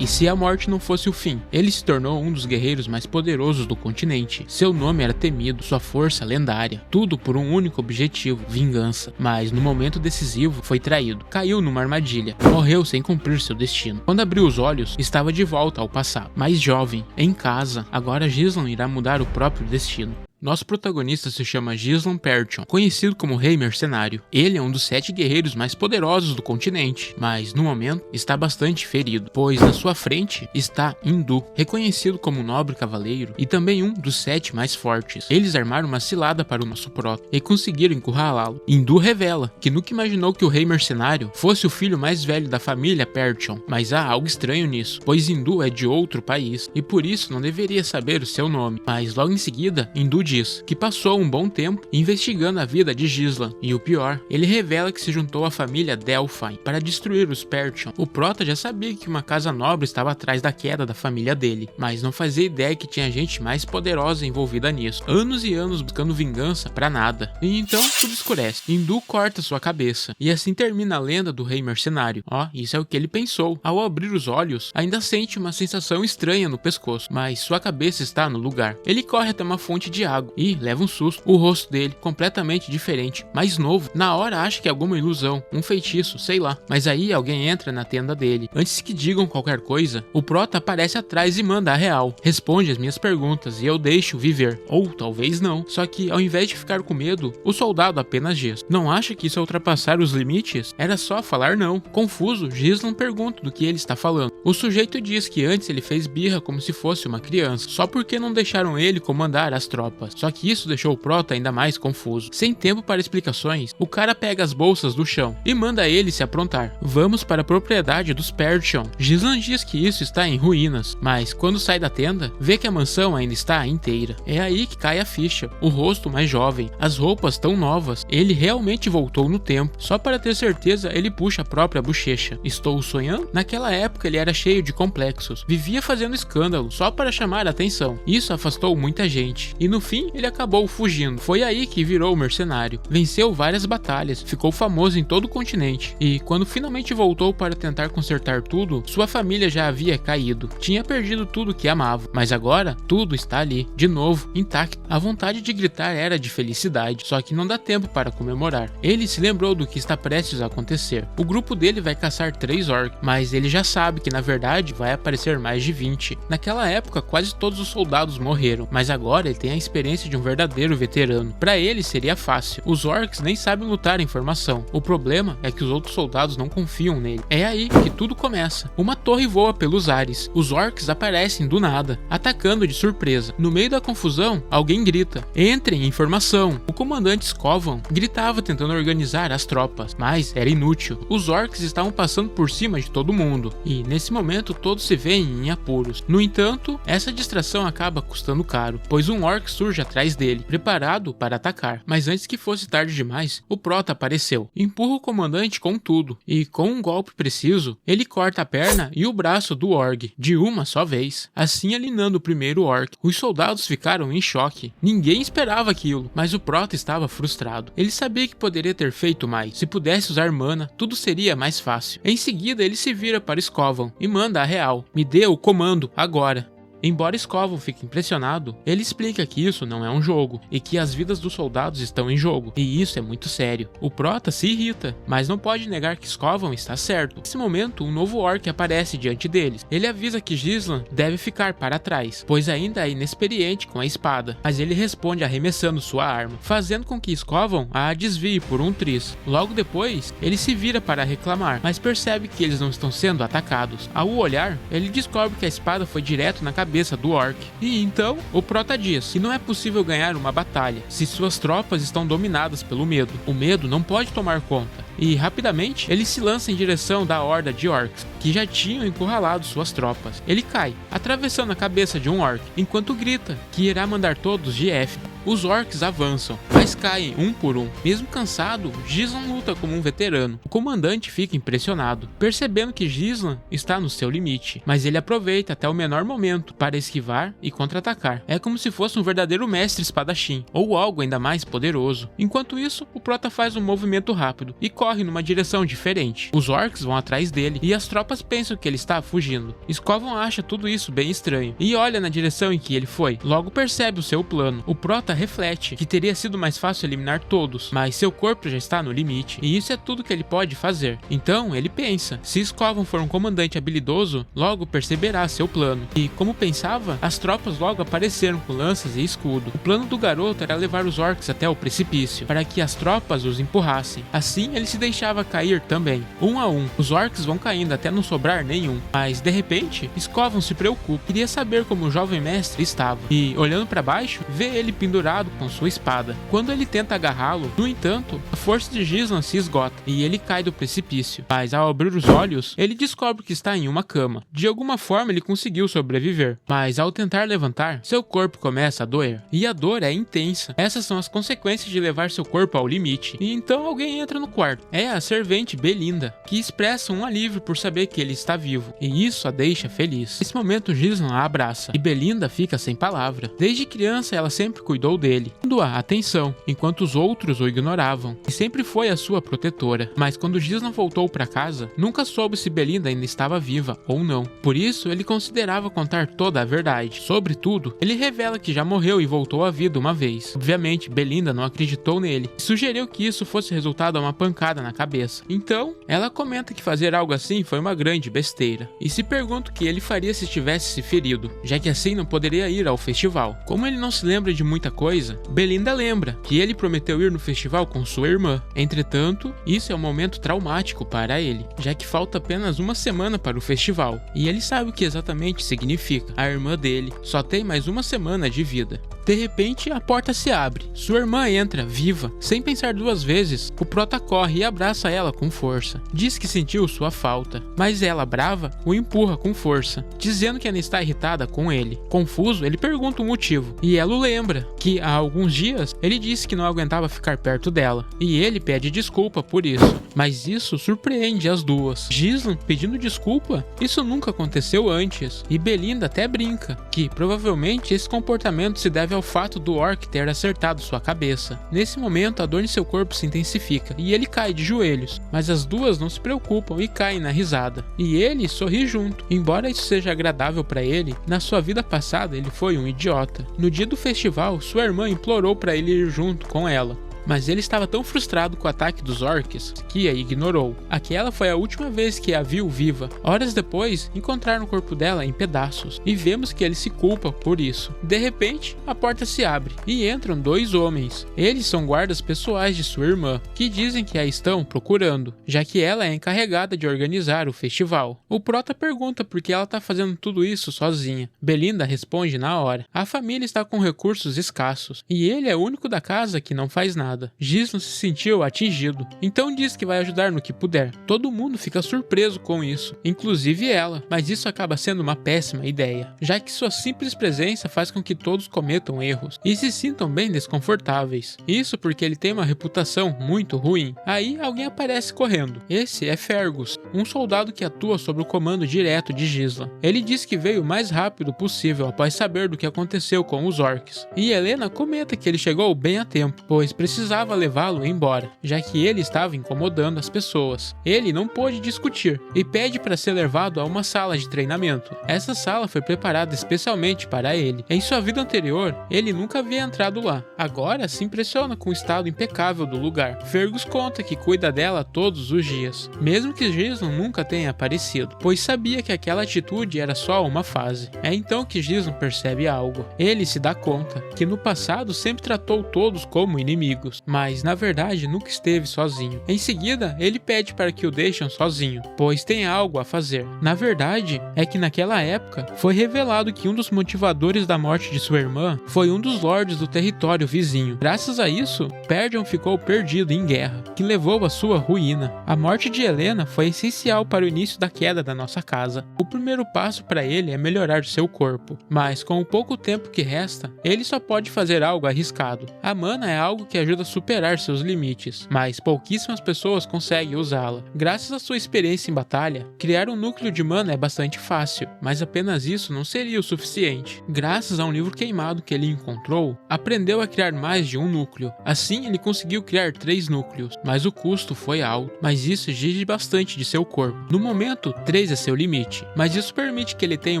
E se a morte não fosse o fim? Ele se tornou um dos guerreiros mais poderosos do continente. Seu nome era temido, sua força lendária. Tudo por um único objetivo, vingança. Mas no momento decisivo foi traído. Caiu numa armadilha. Morreu sem cumprir seu destino. Quando abriu os olhos, estava de volta ao passado. Mais jovem, em casa. Agora Gislan irá mudar o próprio destino. Nosso protagonista se chama Gislan Perchon, conhecido como Rei Mercenário. Ele é um dos 7 guerreiros mais poderosos do continente, mas no momento está bastante ferido, pois na sua frente está Indu, reconhecido como um nobre cavaleiro e também um dos 7 mais fortes. Eles armaram uma cilada para o nosso prota e conseguiram encurralá-lo. Indu revela que nunca imaginou que o Rei Mercenário fosse o filho mais velho da família Perchon, mas há algo estranho nisso, pois Indu é de outro país e por isso não deveria saber o seu nome. Mas logo em seguida, Indu diz que passou um bom tempo investigando a vida de Gislan, e o pior, ele revela que se juntou à família Delphine para destruir os Perchon. O prota já sabia que uma casa nobre estava atrás da queda da família dele, mas não fazia ideia que tinha gente mais poderosa envolvida nisso. Anos e anos buscando vingança pra nada. E então tudo escurece. Indu corta sua cabeça, e assim termina a lenda do Rei Mercenário. Isso é o que ele pensou. Ao abrir os olhos, ainda sente uma sensação estranha no pescoço, mas sua cabeça está no lugar. Ele corre até uma fonte de água e leva um susto. O rosto dele completamente diferente, mais novo. Na hora acha que é alguma ilusão, um feitiço, sei lá. Mas aí alguém entra na tenda dele. Antes que digam qualquer coisa, o prota aparece atrás e manda a real. Responde as minhas perguntas e eu deixo viver. Ou talvez não. Só que ao invés de ficar com medo, o soldado apenas diz: não acha que isso é ultrapassar os limites? Era só falar não. Confuso, Gislan pergunta do que ele está falando. O sujeito diz que antes ele fez birra como se fosse uma criança, só porque não deixaram ele comandar as tropas. Só que isso deixou o prota ainda mais confuso. Sem tempo para explicações, o cara pega as bolsas do chão e manda ele se aprontar. Vamos para a propriedade dos Perchon. Gislan diz que isso está em ruínas, mas quando sai da tenda, vê que a mansão ainda está inteira. É aí que cai a ficha. O rosto mais jovem, as roupas tão novas. Ele realmente voltou no tempo. Só para ter certeza, ele puxa a própria bochecha. Estou sonhando? Naquela época ele era cheio de complexos. Vivia fazendo escândalo só para chamar a atenção. Isso afastou muita gente. E no fim, ele acabou fugindo. Foi aí que virou mercenário. Venceu várias batalhas, ficou famoso em todo o continente. E quando finalmente voltou para tentar consertar tudo, sua família já havia caído. Tinha perdido tudo que amava, mas agora tudo está ali, de novo, intacto. A vontade de gritar era de felicidade, só que não dá tempo para comemorar. Ele se lembrou do que está prestes a acontecer. O grupo dele vai caçar 3 orcs, mas ele já sabe que na verdade vai aparecer mais de 20. Naquela época quase todos os soldados morreram, mas agora ele tem a experiência de um verdadeiro veterano. Para ele seria fácil. Os orcs nem sabem lutar em formação. O problema é que os outros soldados não confiam nele. É aí que tudo começa. Uma torre voa pelos ares. Os orcs aparecem do nada, atacando de surpresa. No meio da confusão, alguém grita: entrem em formação. O comandante Skovan gritava tentando organizar as tropas, mas era inútil. Os orcs estavam passando por cima de todo mundo, e nesse momento todos se veem em apuros. No entanto, essa distração acaba custando caro, pois um orc surge atrás dele, preparado para atacar. Mas antes que fosse tarde demais, o prota apareceu. Empurra o comandante com tudo, e com um golpe preciso, ele corta a perna e o braço do orc, de uma só vez, assim eliminando o primeiro orc. Os soldados ficaram em choque. Ninguém esperava aquilo, mas o prota estava frustrado. Ele sabia que poderia ter feito mais. Se pudesse usar mana, tudo seria mais fácil. Em seguida, ele se vira para Skovan e manda a real: me dê o comando, agora. Embora Skovan fique impressionado, ele explica que isso não é um jogo e que as vidas dos soldados estão em jogo, e isso é muito sério. O prota se irrita, mas não pode negar que Skovan está certo. Nesse momento, um novo orc aparece diante deles. Ele avisa que Gislan deve ficar para trás, pois ainda é inexperiente com a espada, mas ele responde arremessando sua arma, fazendo com que Skovan a desvie por um triz. Logo depois, ele se vira para reclamar, mas percebe que eles não estão sendo atacados. Ao olhar, ele descobre que a espada foi direto na cabeça do orc. E então, o prota diz que não é possível ganhar uma batalha se suas tropas estão dominadas pelo medo. O medo não pode tomar conta. E rapidamente, ele se lança em direção da horda de orcs, que já tinham encurralado suas tropas. Ele cai, atravessando a cabeça de um orc, enquanto grita que irá mandar todos de F. Os orcs avançam, mas caem um por um. Mesmo cansado, Gislan luta como um veterano. O comandante fica impressionado, percebendo que Gislan está no seu limite, mas ele aproveita até o menor momento para esquivar e contra-atacar. É como se fosse um verdadeiro mestre espadachim, ou algo ainda mais poderoso. Enquanto isso, o prota faz um movimento rápido e corre numa direção diferente. Os orcs vão atrás dele e as tropas pensam que ele está fugindo. Scovan acha tudo isso bem estranho e olha na direção em que ele foi. Logo percebe o seu plano. O prota reflete que teria sido mais fácil eliminar todos, mas seu corpo já está no limite e isso é tudo que ele pode fazer. Então ele pensa, se Scovan for um comandante habilidoso, logo perceberá seu plano. E como pensava, as tropas logo apareceram com lanças e escudo. O plano do garoto era levar os orcs até o precipício, para que as tropas os empurrassem. Assim ele se deixava cair também. Um a um, os orcs vão caindo até não sobrar nenhum. Mas de repente, Scovan se preocupa. Queria saber como o jovem mestre estava. E olhando para baixo, vê ele pendurado com sua espada. Quando ele tenta agarrá-lo, no entanto, a força de Gislan se esgota e ele cai do precipício. Mas ao abrir os olhos, ele descobre que está em uma cama. De alguma forma ele conseguiu sobreviver, mas ao tentar levantar, seu corpo começa a doer. E a dor é intensa. Essas são as consequências de levar seu corpo ao limite. E então alguém entra no quarto. É a servente Belinda, que expressa um alívio por saber que ele está vivo, e isso a deixa feliz. Nesse momento Gislan a abraça, e Belinda fica sem palavra. Desde criança ela sempre cuidou dele, dando-a atenção, enquanto os outros o ignoravam, e sempre foi a sua protetora. Mas quando Gislan voltou para casa, nunca soube se Belinda ainda estava viva ou não. Por isso ele considerava contar toda a verdade. Sobretudo, ele revela que já morreu e voltou à vida uma vez. Obviamente, Belinda não acreditou nele e sugeriu que isso fosse resultado a uma pancada na cabeça. Então, ela comenta que fazer algo assim foi uma grande besteira, e se pergunta o que ele faria se tivesse se ferido, já que assim não poderia ir ao festival. Como ele não se lembra de muita coisa, Belinda lembra que ele prometeu ir no festival com sua irmã. Entretanto, isso é um momento traumático para ele, já que falta apenas uma semana para o festival, e ele sabe o que exatamente significa. A irmã dele só tem mais uma semana de vida. De repente, a porta se abre. Sua irmã entra, viva. Sem pensar duas vezes, o prota corre e abraça ela com força. Diz que sentiu sua falta, mas ela, brava, o empurra com força, dizendo que ainda está irritada com ele. Confuso, ele pergunta o motivo, e ela o lembra que há alguns dias ele disse que não aguentava ficar perto dela, e ele pede desculpa por isso. Mas isso surpreende as duas. Gislan pedindo desculpa? Isso nunca aconteceu antes, e Belinda até brinca que provavelmente esse comportamento se deve ao fato do orc ter acertado sua cabeça. Nesse momento, a dor em seu corpo se intensifica e ele cai de joelhos, mas as duas não se preocupam e caem na risada. E ele sorri junto. Embora isso seja agradável para ele, na sua vida passada ele foi um idiota. No dia do festival, sua irmã implorou para ele ir junto com ela, mas ele estava tão frustrado com o ataque dos orcs que a ignorou. Aquela foi a última vez que a viu viva. Horas depois, encontraram o corpo dela em pedaços, e vemos que ele se culpa por isso. De repente, a porta se abre, e entram dois homens. Eles são guardas pessoais de sua irmã, que dizem que a estão procurando, já que ela é encarregada de organizar o festival. O prota pergunta por que ela está fazendo tudo isso sozinha. Belinda responde na hora. A família está com recursos escassos, e ele é o único da casa que não faz nada. Gislan se sentiu atingido, então diz que vai ajudar no que puder. Todo mundo fica surpreso com isso, inclusive ela, mas isso acaba sendo uma péssima ideia, já que sua simples presença faz com que todos cometam erros e se sintam bem desconfortáveis. Isso porque ele tem uma reputação muito ruim. Aí alguém aparece correndo. Esse é Fergus, um soldado que atua sob o comando direto de Gislan. Ele diz que veio o mais rápido possível após saber do que aconteceu com os orcs, e Helena comenta que ele chegou bem a tempo, pois precisava levá-lo embora, já que ele estava incomodando as pessoas. Ele não pôde discutir e pede para ser levado a uma sala de treinamento. Essa sala foi preparada especialmente para ele. Em sua vida anterior, ele nunca havia entrado lá. Agora se impressiona com o estado impecável do lugar. Fergus conta que cuida dela todos os dias, mesmo que Gislan nunca tenha aparecido, pois sabia que aquela atitude era só uma fase. É então que Gislan percebe algo. Ele se dá conta que no passado sempre tratou todos como inimigos. amigos, mas na verdade nunca esteve sozinho. Em seguida, ele pede para que o deixem sozinho, pois tem algo a fazer. Na verdade, é que naquela época foi revelado que um dos motivadores da morte de sua irmã foi um dos lordes do território vizinho. Graças a isso, Perdion ficou perdido em guerra, que levou à sua ruína. A morte de Helena foi essencial para o início da queda da nossa casa. O primeiro passo para ele é melhorar seu corpo, mas com o pouco tempo que resta, ele só pode fazer algo arriscado. A mana é algo que ajuda a superar seus limites, mas pouquíssimas pessoas conseguem usá-la. Graças à sua experiência em batalha, criar um núcleo de mana é bastante fácil, mas apenas isso não seria o suficiente. Graças a um livro queimado que ele encontrou, aprendeu a criar mais de um núcleo. Assim, ele conseguiu criar 3 núcleos, mas o custo foi alto, mas isso exige bastante de seu corpo. No momento, 3 é seu limite, mas isso permite que ele tenha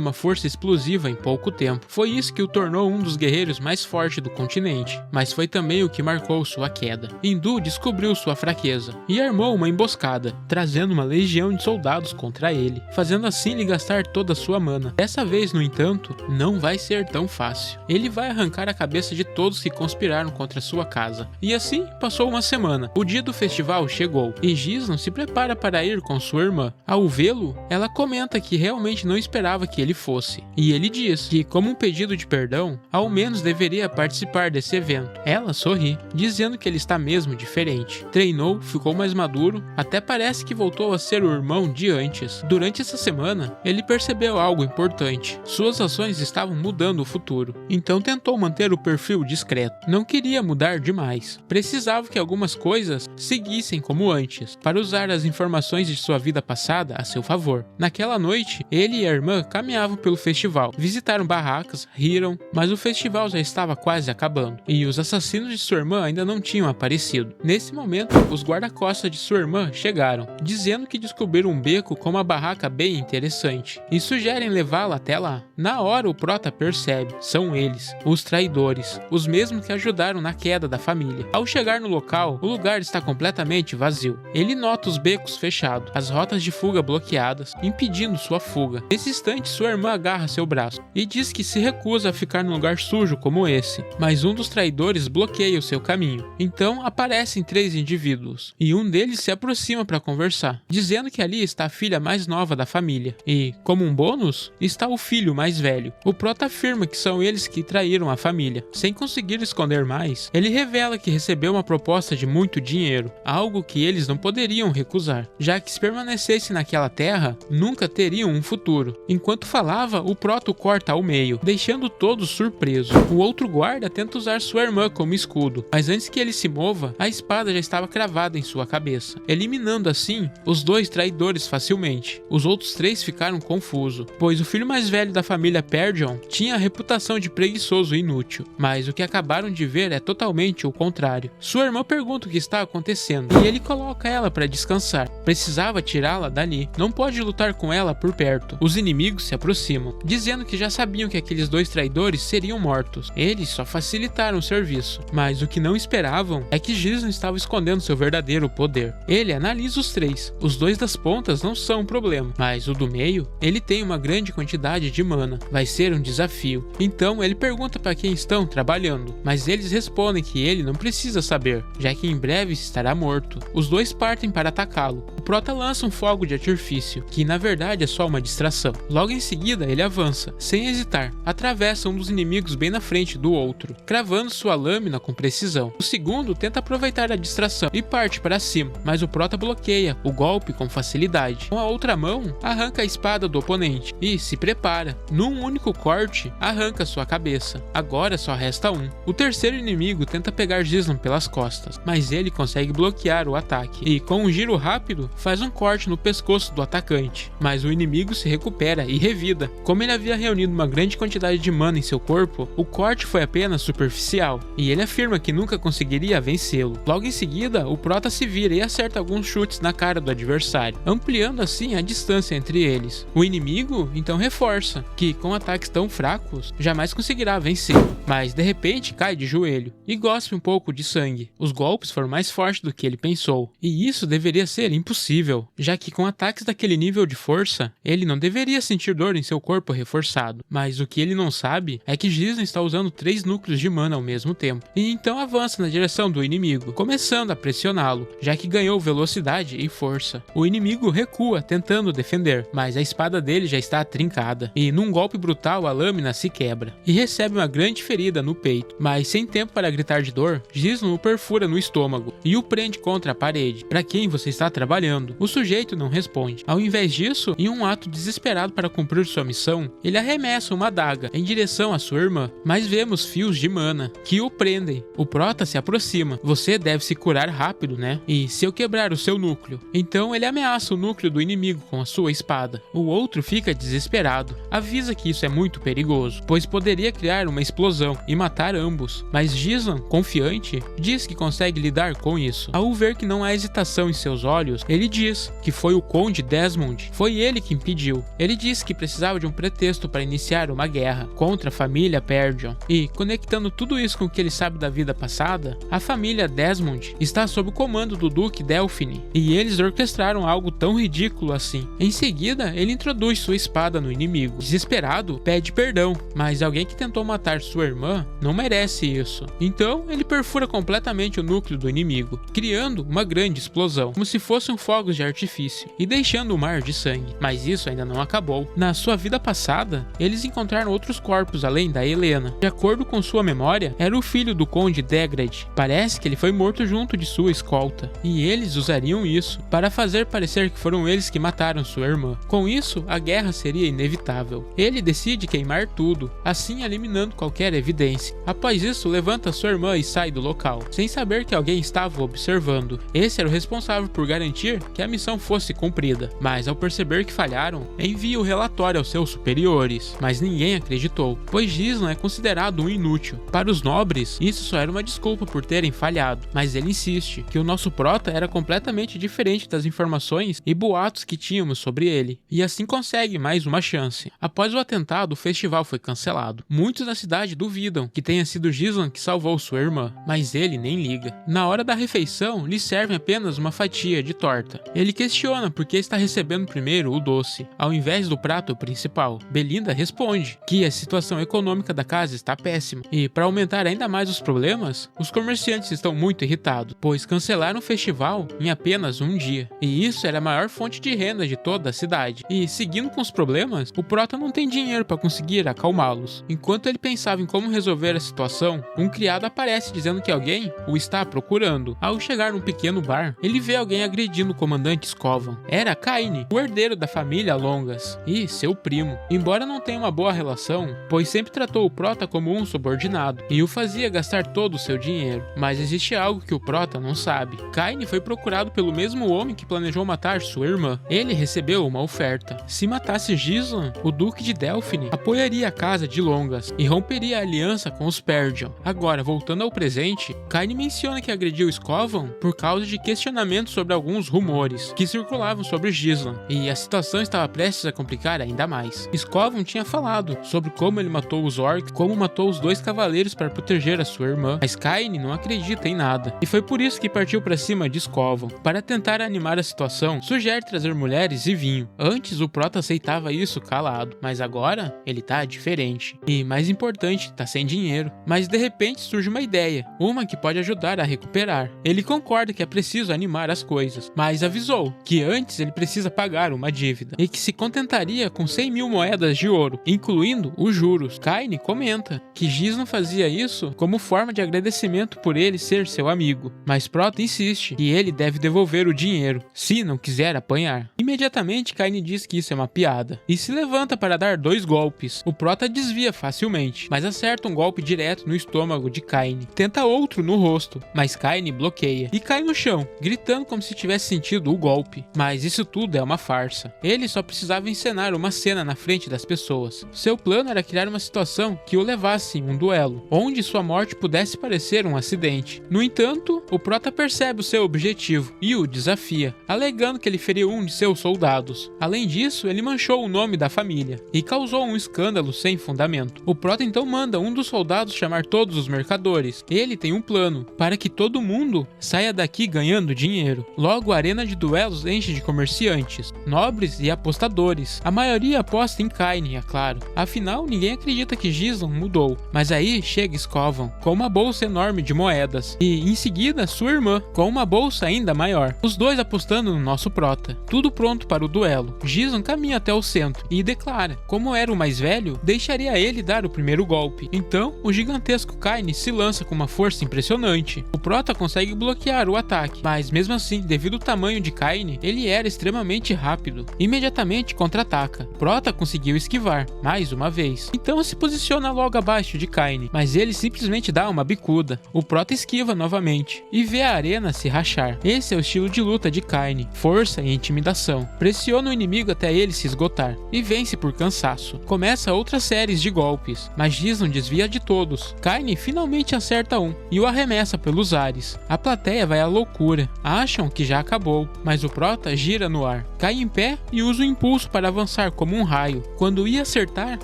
uma força explosiva em pouco tempo. Foi isso que o tornou um dos guerreiros mais fortes do continente, mas foi também o que marcou sua queda. Indu descobriu sua fraqueza e armou uma emboscada, trazendo uma legião de soldados contra ele, fazendo assim lhe gastar toda a sua mana. Dessa vez, no entanto, não vai ser tão fácil. Ele vai arrancar a cabeça de todos que conspiraram contra sua casa. E assim, passou uma semana. O dia do festival chegou, e Gisnon se prepara para ir com sua irmã. Ao vê-lo, ela comenta que realmente não esperava que ele fosse, e ele diz que, como um pedido de perdão, ao menos deveria participar desse evento. Ela sorri, dizendo que ele está mesmo diferente. Treinou, ficou mais maduro, até parece que voltou a ser o irmão de antes. Durante essa semana, ele percebeu algo importante. Suas ações estavam mudando o futuro, então tentou manter o perfil discreto. Não queria mudar demais. Precisava que algumas coisas seguissem como antes, para usar as informações de sua vida passada a seu favor. Naquela noite, ele e a irmã caminhavam pelo festival, visitaram barracas, riram, mas o festival já estava quase acabando, e os assassinos de sua irmã ainda não tinham aparecido. Nesse momento, os guarda-costas de sua irmã chegaram, dizendo que descobriram um beco com uma barraca bem interessante, e sugerem levá-la até lá. Na hora, o prota percebe, são eles, os traidores, os mesmos que ajudaram na queda da família. Ao chegar no local, o lugar está completamente vazio. Ele nota os becos fechados, as rotas de fuga bloqueadas, impedindo sua fuga. Nesse instante, sua irmã agarra seu braço e diz que se recusa a ficar num lugar sujo como esse, mas um dos traidores bloqueia o seu caminho. Então aparecem 3 indivíduos, e um deles se aproxima para conversar, dizendo que ali está a filha mais nova da família, e, como um bônus, está o filho mais velho. O prota afirma que são eles que traíram a família. Sem conseguir esconder mais, ele revela que recebeu uma proposta de muito dinheiro, algo que eles não poderiam recusar, já que se permanecessem naquela terra, nunca teriam um futuro. Enquanto falava, o prota o corta ao meio, deixando todos surpresos. O outro guarda tenta usar sua irmã como escudo, mas antes que ele se mova, a espada já estava cravada em sua cabeça, eliminando assim os 2 traidores facilmente. Os outros 3 ficaram confusos, pois o filho mais velho da família Perdion tinha a reputação de preguiçoso e inútil, mas o que acabaram de ver é totalmente o contrário. Sua irmã pergunta o que está acontecendo, e ele coloca ela para descansar. Precisava tirá-la dali, não pode lutar com ela por perto. Os inimigos se aproximam, dizendo que já sabiam que aqueles 2 traidores seriam mortos. Eles só facilitaram o serviço, mas o que não esperavam é que Gisnon estava escondendo seu verdadeiro poder. Ele analisa os 3. Os 2 das pontas não são um problema, mas o do meio, ele tem uma grande quantidade de mana. Vai ser um desafio. Então ele pergunta para quem estão trabalhando, mas eles respondem que ele não precisa saber, já que em breve estará morto. Os 2 partem para atacá-lo. O prota lança um fogo de artifício, que na verdade é só uma distração. Logo em seguida, ele avança, sem hesitar, atravessa um dos inimigos bem na frente do outro, cravando sua lâmina com precisão. O segundo tenta aproveitar a distração e parte para cima, mas o prota bloqueia o golpe com facilidade. Com a outra mão, arranca a espada do oponente e se prepara. Num único corte, arranca sua cabeça. Agora só resta um. O terceiro inimigo tenta pegar Gisnon pelas costas, mas ele consegue bloquear o ataque e, com um giro rápido, faz um corte no pescoço do atacante, mas o inimigo se recupera e revida. Como ele havia reunido uma grande quantidade de mana em seu corpo, o corte foi apenas superficial, e ele afirma que nunca conseguiria vencê-lo. Logo em seguida, o prota se vira e acerta alguns chutes na cara do adversário, ampliando assim a distância entre eles. O inimigo então reforça que, com ataques tão fracos, jamais conseguirá vencê-lo, mas de repente cai de joelho e gospe um pouco de sangue. Os golpes foram mais fortes do que ele pensou, e isso deveria ser impossível, já que com ataques daquele nível de força, ele não deveria sentir dor em seu corpo reforçado. Mas o que ele não sabe é que Gisnon está usando 3 núcleos de mana ao mesmo tempo, e então avança na direção do inimigo, começando a pressioná-lo, já que ganhou velocidade e força. O inimigo recua, tentando defender, mas a espada dele já está trincada, e num golpe brutal a lâmina se quebra, e recebe uma grande ferida no peito, mas sem tempo para gritar de dor, Gislan o perfura no estômago e o prende contra a parede. Para quem você está trabalhando? O sujeito não responde. Ao invés disso, em um ato desesperado para cumprir sua missão, ele arremessa uma adaga em direção à sua irmã, mas vemos fios de mana que o prendem. O prota se aproxima. Você deve se curar rápido, né? E se eu quebrar o seu núcleo? Então ele ameaça o núcleo do inimigo com a sua espada. O outro fica desesperado. Avisa que isso é muito perigoso, pois poderia criar uma explosão e matar ambos. Mas Gislan, confiante, diz que consegue lidar com isso. Ao ver que não há hesitação em seus olhos, ele diz que foi o Conde Desmond. Foi ele que impediu. Ele disse que precisava de um pretexto para iniciar uma guerra contra a família Perdyon. E, conectando tudo isso com o que ele sabe da vida passada, a família Desmond está sob o comando do Duque Delphine, e eles orquestraram algo tão ridículo assim. Em seguida, ele introduz sua espada no inimigo. Desesperado, pede perdão, mas alguém que tentou matar sua irmã não merece isso. Então, ele perfura completamente o núcleo do inimigo, criando uma grande explosão, como se fossem fogos de artifício, e deixando um mar de sangue. Mas isso ainda não acabou. Na sua vida passada, eles encontraram outros corpos além da Helena. De acordo com sua memória, era o filho do Conde Degred. Parece que ele foi morto junto de sua escolta, e eles usariam isso para fazer parecer que foram eles que mataram sua irmã. Com isso, a guerra seria inevitável. Ele decide queimar tudo, assim eliminando qualquer evidência. Após isso, levanta sua irmã e sai do local, sem saber que alguém estava observando. Esse era o responsável por garantir que a missão fosse cumprida, mas ao perceber que falharam, envia o relatório aos seus superiores. Mas ninguém acreditou, pois Gislan é considerado um inútil. Para os nobres, isso só era uma desculpa por terem falhado, mas ele insiste que o nosso prota era completamente diferente das informações e boatos que tínhamos sobre ele, e assim consegue mais uma chance. Após o atentado, o festival foi cancelado. Muitos na cidade duvidam que tenha sido Gislan que salvou sua irmã, mas ele nem liga. Na hora da refeição, lhe servem apenas uma fatia de torta. Ele questiona por que está recebendo primeiro o doce, ao invés do prato principal. Belinda responde que a situação econômica da casa está péssima, e para aumentar ainda mais os problemas, os comerciantes estão muito irritados, pois cancelaram o festival em apenas um dia, e isso era a maior fonte de renda de toda a cidade. E seguindo com os problemas, o prota não tem dinheiro para conseguir acalmá-los. Enquanto ele pensava em como resolver a situação, um criado aparece dizendo que alguém o está procurando. Ao chegar num pequeno bar, ele vê alguém agredindo o comandante Skovan. Era Kaine, o herdeiro da família Longas, e seu primo. Embora não tenha uma boa relação, pois sempre tratou o prota como um subordinado, e o fazia gastar todo o seu dinheiro. Mas existe algo que o prota não sabe. Kaine foi procurado pelo mesmo homem que planejou matar sua irmã. Ele recebeu uma oferta. Se matasse Gislan, o Duque de Delphine apoiaria a casa de Longas e romperia a aliança com os Perdyon. Agora, voltando ao presente, Kaine menciona que agrediu Skovan por causa de questionamentos sobre alguns rumores que circulavam sobre Gislan, e a situação estava prestes a complicar ainda mais. Skovan tinha falado sobre como ele matou os orcs, como matou os dois cavaleiros para proteger a sua irmã, mas Kaine não acredita em nada, e foi por isso que partiu para cima de Skovan. Para tentar animar a situação, sugere trazer mulheres e vinho. Antes o prota aceitava isso calado, mas agora ele tá diferente. E mais importante, tá sem dinheiro. Mas de repente surge uma ideia, uma que pode ajudar a recuperar. Ele concorda que é preciso animar as coisas, mas avisou que antes ele precisa pagar uma dívida, e que se contentaria com 100.000 moedas de ouro, incluindo os juros. Kaine comenta que Gislan fazia isso como forma de agradecimento por ele ser seu amigo, mas Prota insiste que ele deve devolver o dinheiro, se não quiser apanhar. Imediatamente Kaine diz que isso é uma piada, e se levanta para dar 2 golpes. O Prota desvia facilmente, mas acerta um golpe direto no estômago de Kaine. Tenta outro no rosto, mas Kaine bloqueia, e cai no chão, gritando como se tivesse sentido o golpe. Mas isso tudo é uma farsa. Ele só precisava encenar uma cena na frente das pessoas. Seu plano era criar uma situação que o levasse em um duelo, onde sua morte pudesse parecer um acidente. No entanto, o Prota percebe o seu objetivo e o desafia, alegando que ele feriu um de seus soldados. Além disso, ele manchou o nome da família e causou um escândalo sem fundamento. O Prota então manda um dos soldados chamar todos os mercadores. Ele tem um plano para que todo mundo saia daqui ganhando dinheiro. Logo, a arena de duelos enche de comerciantes, nobres e apostadores. A maioria aposta em Kaine, é claro. Afinal, ninguém acredita que Gizon mudou. Mas aí chega Skovan com uma bolsa enorme de moedas e em seguida sua irmã com uma bolsa ainda maior. Os dois apostando no nosso Prota. Tudo pronto para o duelo. Gizon caminha até o centro e declara, como era o mais velho, deixaria ele dar o primeiro golpe. Então, o gigantesco Kaine se lança com uma força impressionante. O Prota consegue bloquear o ataque, mas mesmo assim, devido ao tamanho de Kaine, ele era extremamente rápido. Imediatamente contra-ataca. Prota conseguiu esquivar, mais uma vez. Então se posiciona logo abaixo de Kaine, mas ele simplesmente dá uma bicuda. O Prota esquiva novamente e vê a arena se rachar. Esse é o estilo de luta de Kaine, força e intimidação. Pressiona o inimigo até ele se esgotar e vence por cansaço. Começa outras séries de golpes, mas Gizon desvia de todos. Kaine finalmente acerta um e o arremessa pelos ares. A plateia vai à loucura, acham que já acabou, mas o Prota gira no ar, cai em pé e usa o impulso para avançar como um raio. Quando ia acertar,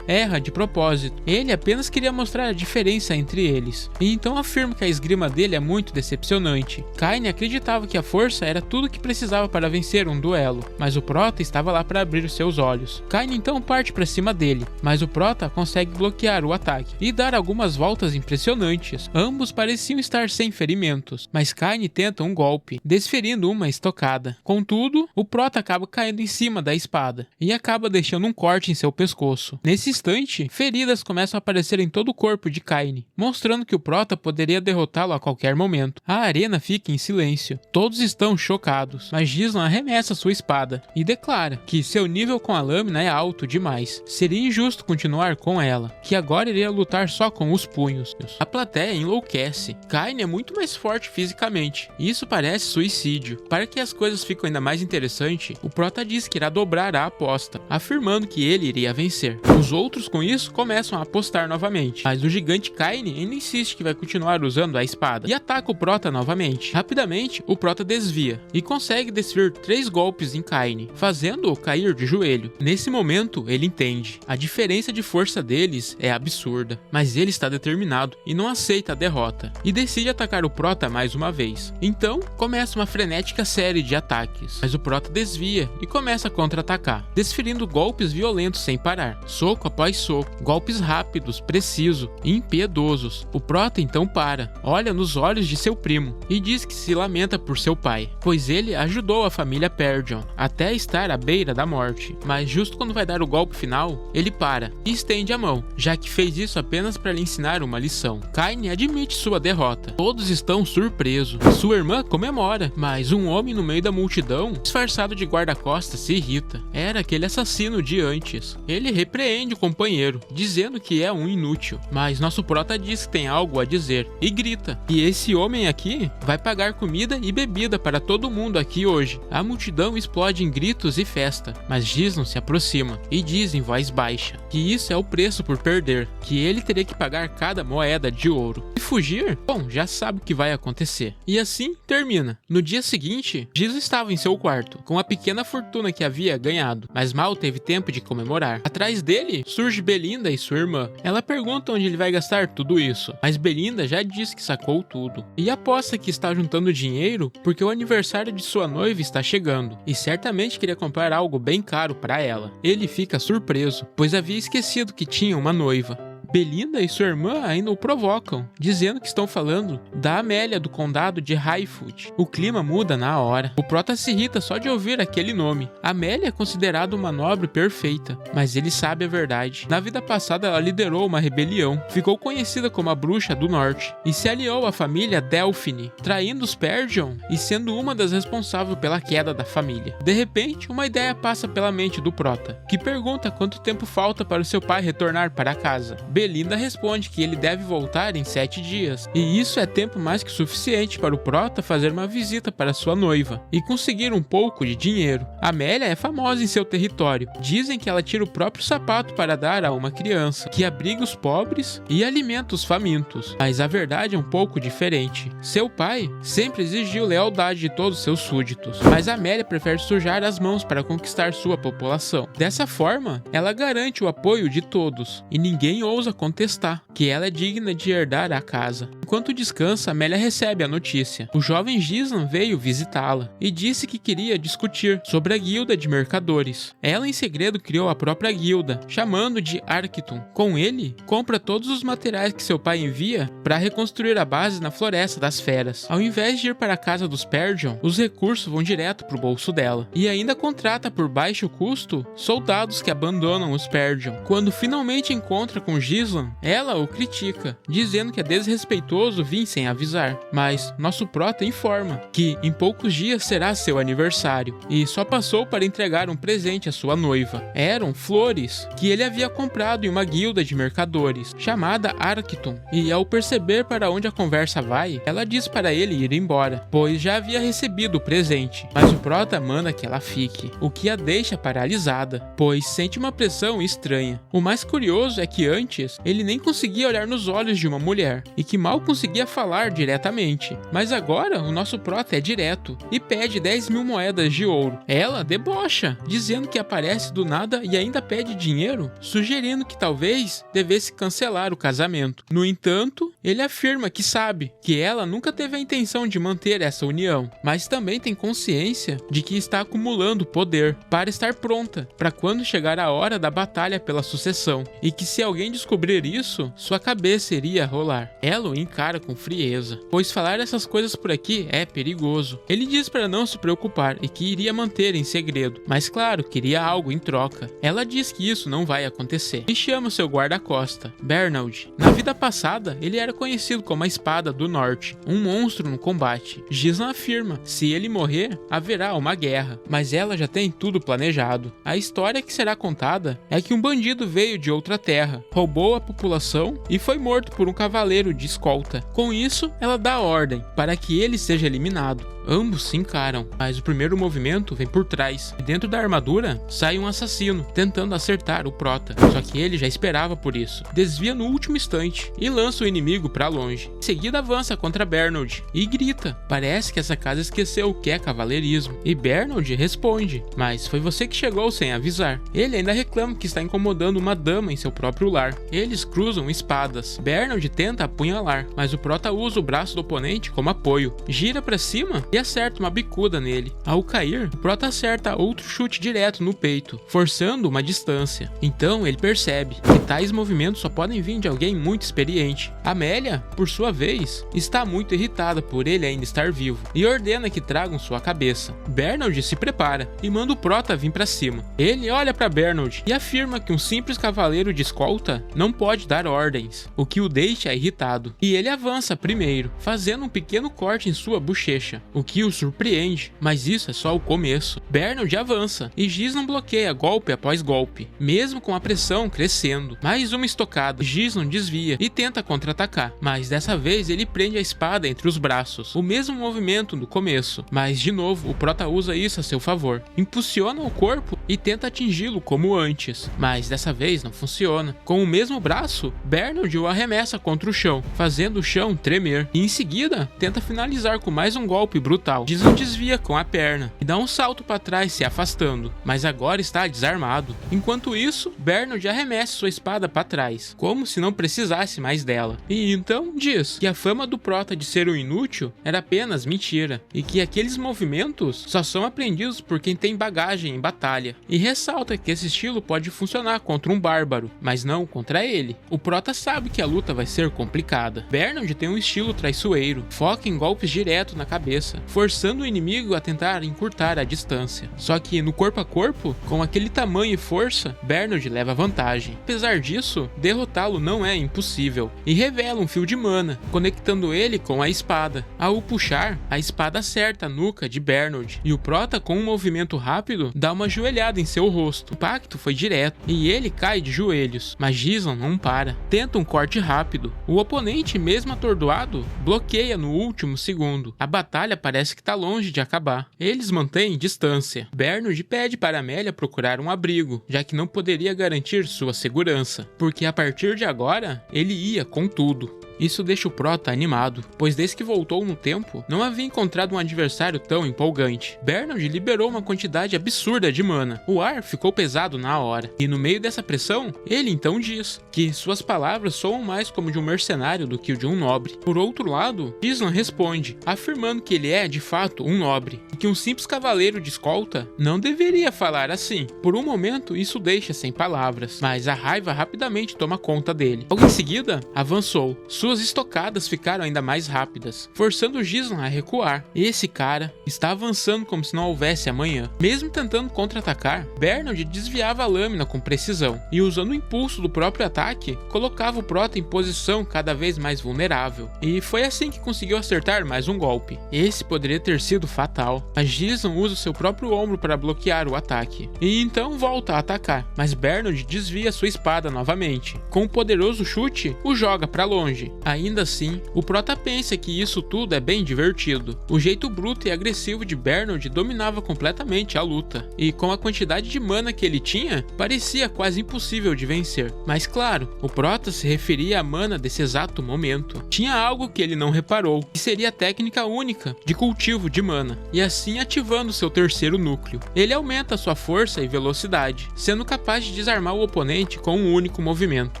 erra de propósito. Ele apenas queria mostrar a diferença entre eles, e então afirma que a esgrima dele é muito decepcionante. Kaine acreditava que a força era tudo que precisava para vencer um duelo, mas o Prota estava lá para abrir os seus olhos. Kaine então parte para cima dele, mas o Prota consegue bloquear o ataque e dar algumas voltas impressionantes. Ambos pareciam estar sem ferimentos, mas Kaine tenta um golpe, desferindo uma estocada. Contudo, o Prota acaba caindo em cima da espada e acaba deixando um corte em seu pescoço. Nesse instante, feridas começam a aparecer em todo o corpo de Kaine, mostrando que o Prota poderia derrotá-lo a qualquer momento. A arena fica em silêncio. Todos estão chocados, mas Gizon arremessa sua espada e declara que seu nível com a lâmina é alto demais. Seria injusto continuar com ela, que agora iria lutar só com os punhos. A plateia enlouquece. Kaine é muito mais forte fisicamente. Isso parece suicídio. Para que as coisas fiquem ainda mais interessantes, o Prota diz que irá dobrar a aposta, afirmando que ele iria vencer. Os outros com isso começam a apostar novamente, mas o gigante Kaine ainda insiste que vai continuar usando a espada e ataca o Prota novamente. Rapidamente, o Prota desvia e consegue desferir 3 golpes em Kaine, fazendo-o cair de joelho. Nesse momento, ele entende. A diferença de força deles é absurda, mas ele está determinado e não aceita a derrota, e decide atacar o Prota mais uma vez. Então, começa uma frenética série de ataques, mas o Prota desvia e começa a contra-atacar, desferindo golpes violentos sem parar, soco após soco, golpes rápidos, precisos e impiedosos. O Prota então para, olha nos olhos de seu primo e diz que se lamenta por seu pai, pois ele ajudou a família Perdyon até estar à beira da morte. Mas justo quando vai dar o golpe final, ele para e estende a mão, já que fez isso apenas para lhe ensinar uma lição. Kaine admite sua derrota. Todos estão surpresos. Sua irmã comemora, mas um homem no meio da multidão, disfarçado de guarda-costas, se irrita. Era aquele assassino de antes. Ele repreende o companheiro, dizendo que é um inútil, mas nosso Prota diz que tem algo a dizer e grita. E esse homem aqui vai pagar comida e bebida para todo mundo aqui hoje. A multidão explode em gritos e festa, mas Gizon se aproxima e diz em voz baixa que isso é o preço por perder, que ele teria que pagar cada moeda de ouro. E fugir? Bom, já sabe o que vai acontecer. E assim termina. No dia seguinte, Gizon estava em seu quarto, com a pequena fortuna que havia ganhado, mas mal teve tempo de comemorar. Atrás dele, surge Belinda e sua irmã. Ela pergunta onde ele vai gastar tudo isso, mas Belinda já disse que sacou tudo. E aposta que está juntando dinheiro porque o aniversário de sua noiva está chegando, e certamente queria comprar algo bem caro para ela. Ele fica surpreso, pois havia esquecido que tinha uma noiva. Belinda e sua irmã ainda o provocam, dizendo que estão falando da Amélia do condado de Highfoot. O clima muda na hora. O Prota se irrita só de ouvir aquele nome. Amélia é considerada uma nobre perfeita, mas ele sabe a verdade. Na vida passada ela liderou uma rebelião, ficou conhecida como a Bruxa do Norte e se aliou à família Delphine, traindo os Perdyon e sendo uma das responsáveis pela queda da família. De repente, uma ideia passa pela mente do Prota, que pergunta quanto tempo falta para o seu pai retornar para casa. Melinda responde que ele deve voltar em 7 dias, e isso é tempo mais que suficiente para o Prota fazer uma visita para sua noiva e conseguir um pouco de dinheiro. Amélia é famosa em seu território. Dizem que ela tira o próprio sapato para dar a uma criança, que abriga os pobres e alimenta os famintos. Mas a verdade é um pouco diferente. Seu pai sempre exigiu lealdade de todos seus súditos, mas Amélia prefere sujar as mãos para conquistar sua população. Dessa forma, ela garante o apoio de todos, e ninguém ousa contestar que ela é digna de herdar a casa. Enquanto descansa, Amélia recebe a notícia. O jovem Gislan veio visitá-la e disse que queria discutir sobre a guilda de mercadores. Ela em segredo criou a própria guilda, chamando de Arcton. Com ele, compra todos os materiais que seu pai envia para reconstruir a base na Floresta das Feras. Ao invés de ir para a casa dos Perdyon, os recursos vão direto para o bolso dela. E ainda contrata por baixo custo soldados que abandonam os Perdyon. Quando finalmente encontra com Gislan, ela o critica, dizendo que é desrespeitoso vir sem avisar. Mas nosso Prota informa que em poucos dias será seu aniversário e só passou para entregar um presente à sua noiva. Eram flores que ele havia comprado em uma guilda de mercadores chamada Arcton, e ao perceber para onde a conversa vai, ela diz para ele ir embora, pois já havia recebido o presente. Mas o Prota manda que ela fique, o que a deixa paralisada, pois sente uma pressão estranha. O mais curioso é que antes ele nem conseguia olhar nos olhos de uma mulher e que mal conseguia falar diretamente, mas agora o nosso Prota é direto e pede 10.000 moedas de ouro. Ela debocha, dizendo que aparece do nada e ainda pede dinheiro, sugerindo que talvez devesse cancelar o casamento. No entanto, ele afirma que sabe que ela nunca teve a intenção de manter essa união, mas também tem consciência de que está acumulando poder para estar pronta para quando chegar a hora da batalha pela sucessão, e que se alguém descobrir isso, sua cabeça iria rolar. Ela o encara com frieza, pois falar essas coisas por aqui é perigoso. Ele diz para não se preocupar e que iria manter em segredo, mas claro, queria algo em troca. Ela diz que isso não vai acontecer e chama seu guarda-costa, Bernald. Na vida passada, ele era conhecido como a Espada do Norte, um monstro no combate. Gislan afirma, se ele morrer, haverá uma guerra, mas ela já tem tudo planejado. A história que será contada é que um bandido veio de outra terra, roubou a população e foi morto por um cavaleiro de escolta. Com isso, ela dá ordem para que ele seja eliminado. Ambos se encaram, mas o primeiro movimento vem por trás, e dentro da armadura sai um assassino, tentando acertar o Prota, só que ele já esperava por isso. Desvia no último instante e lança o inimigo pra longe. Em seguida avança contra Bernald e grita, parece que essa casa esqueceu o que é cavaleirismo, e Bernald responde, mas foi você que chegou sem avisar. Ele ainda reclama que está incomodando uma dama em seu próprio lar. Eles cruzam espadas. Bernald tenta apunhalar, mas o Prota usa o braço do oponente como apoio, gira pra cima e acerta uma bicuda nele. Ao cair, o Prota acerta outro chute direto no peito, forçando uma distância. Então ele percebe que tais movimentos só podem vir de alguém muito experiente. Amélia, por sua vez, está muito irritada por ele ainda estar vivo e ordena que tragam sua cabeça. Bernald se prepara e manda o Prota vir pra cima. Ele olha para Bernald e afirma que um simples cavaleiro de escolta não pode dar ordens, o que o deixa irritado. E ele avança primeiro, fazendo um pequeno corte em sua bochecha, o que o surpreende, mas isso é só o começo. Bernald avança e Gislan bloqueia golpe após golpe, mesmo com a pressão crescendo. Mais uma estocada, Gislan desvia e tenta contra-atacar, mas dessa vez ele prende a espada entre os braços, o mesmo movimento do começo, mas de novo o Prota usa isso a seu favor, impulsiona o corpo e tenta atingi-lo como antes, mas dessa vez não funciona. Com o mesmo braço, Bernald o arremessa contra o chão, fazendo o chão tremer, e em seguida tenta finalizar com mais um golpe brutal. Gislan desvia com a perna e dá um salto para trás, se afastando, mas agora está desarmado. Enquanto isso, Bernald arremessa sua espada para trás, como se não precisasse mais dela, e então diz que a fama do Prota de ser um inútil era apenas mentira, e que aqueles movimentos só são aprendidos por quem tem bagagem em batalha, e ressalta que esse estilo pode funcionar contra um bárbaro, mas não contra ele. O Prota sabe que a luta vai ser complicada. Bernald tem um estilo traiçoeiro, foca em golpes direto na cabeça, forçando o inimigo a tentar encurtar a distância. Só que no corpo a corpo, com aquele tamanho e força, Bernald leva vantagem. Apesar disso, derrotá-lo não é impossível, e revela um fio de mana, conectando ele com a espada. Ao o puxar, a espada acerta a nuca de Bernald, e o Prota, com um movimento rápido, dá uma joelhada olhada em seu rosto. O impacto foi direto e ele cai de joelhos, mas Gislan não para. Tenta um corte rápido. O oponente, mesmo atordoado, bloqueia no último segundo. A batalha parece que está longe de acabar. Eles mantêm distância. Bernard pede para Amélia procurar um abrigo, já que não poderia garantir sua segurança, porque a partir de agora ele ia com tudo. Isso deixa o Prota animado, pois desde que voltou no tempo, não havia encontrado um adversário tão empolgante. Bernard liberou uma quantidade absurda de mana. O ar ficou pesado na hora, e no meio dessa pressão, ele então diz que suas palavras soam mais como de um mercenário do que o de um nobre. Por outro lado, Gislan responde, afirmando que ele é de fato um nobre, e que um simples cavaleiro de escolta não deveria falar assim. Por um momento, isso deixa sem palavras, mas a raiva rapidamente toma conta dele. Logo em seguida, avançou. Suas estocadas ficaram ainda mais rápidas, forçando Gislan a recuar. Esse cara está avançando como se não houvesse amanhã. Mesmo tentando contra-atacar, Bernard desviava a lâmina com precisão, e usando o impulso do próprio ataque, colocava o Prota em posição cada vez mais vulnerável. E foi assim que conseguiu acertar mais um golpe. Esse poderia ter sido fatal, mas Gislan usa seu próprio ombro para bloquear o ataque, e então volta a atacar, mas Bernard desvia sua espada novamente. Com um poderoso chute, o joga para longe. Ainda assim, o Prota pensa que isso tudo é bem divertido. O jeito bruto e agressivo de Bernard dominava completamente a luta, e com a quantidade de mana que ele tinha, parecia quase impossível de vencer. Mas claro, o Prota se referia à mana desse exato momento. Tinha algo que ele não reparou, que seria a técnica única de cultivo de mana, e assim ativando seu terceiro núcleo. Ele aumenta sua força e velocidade, sendo capaz de desarmar o oponente com um único movimento.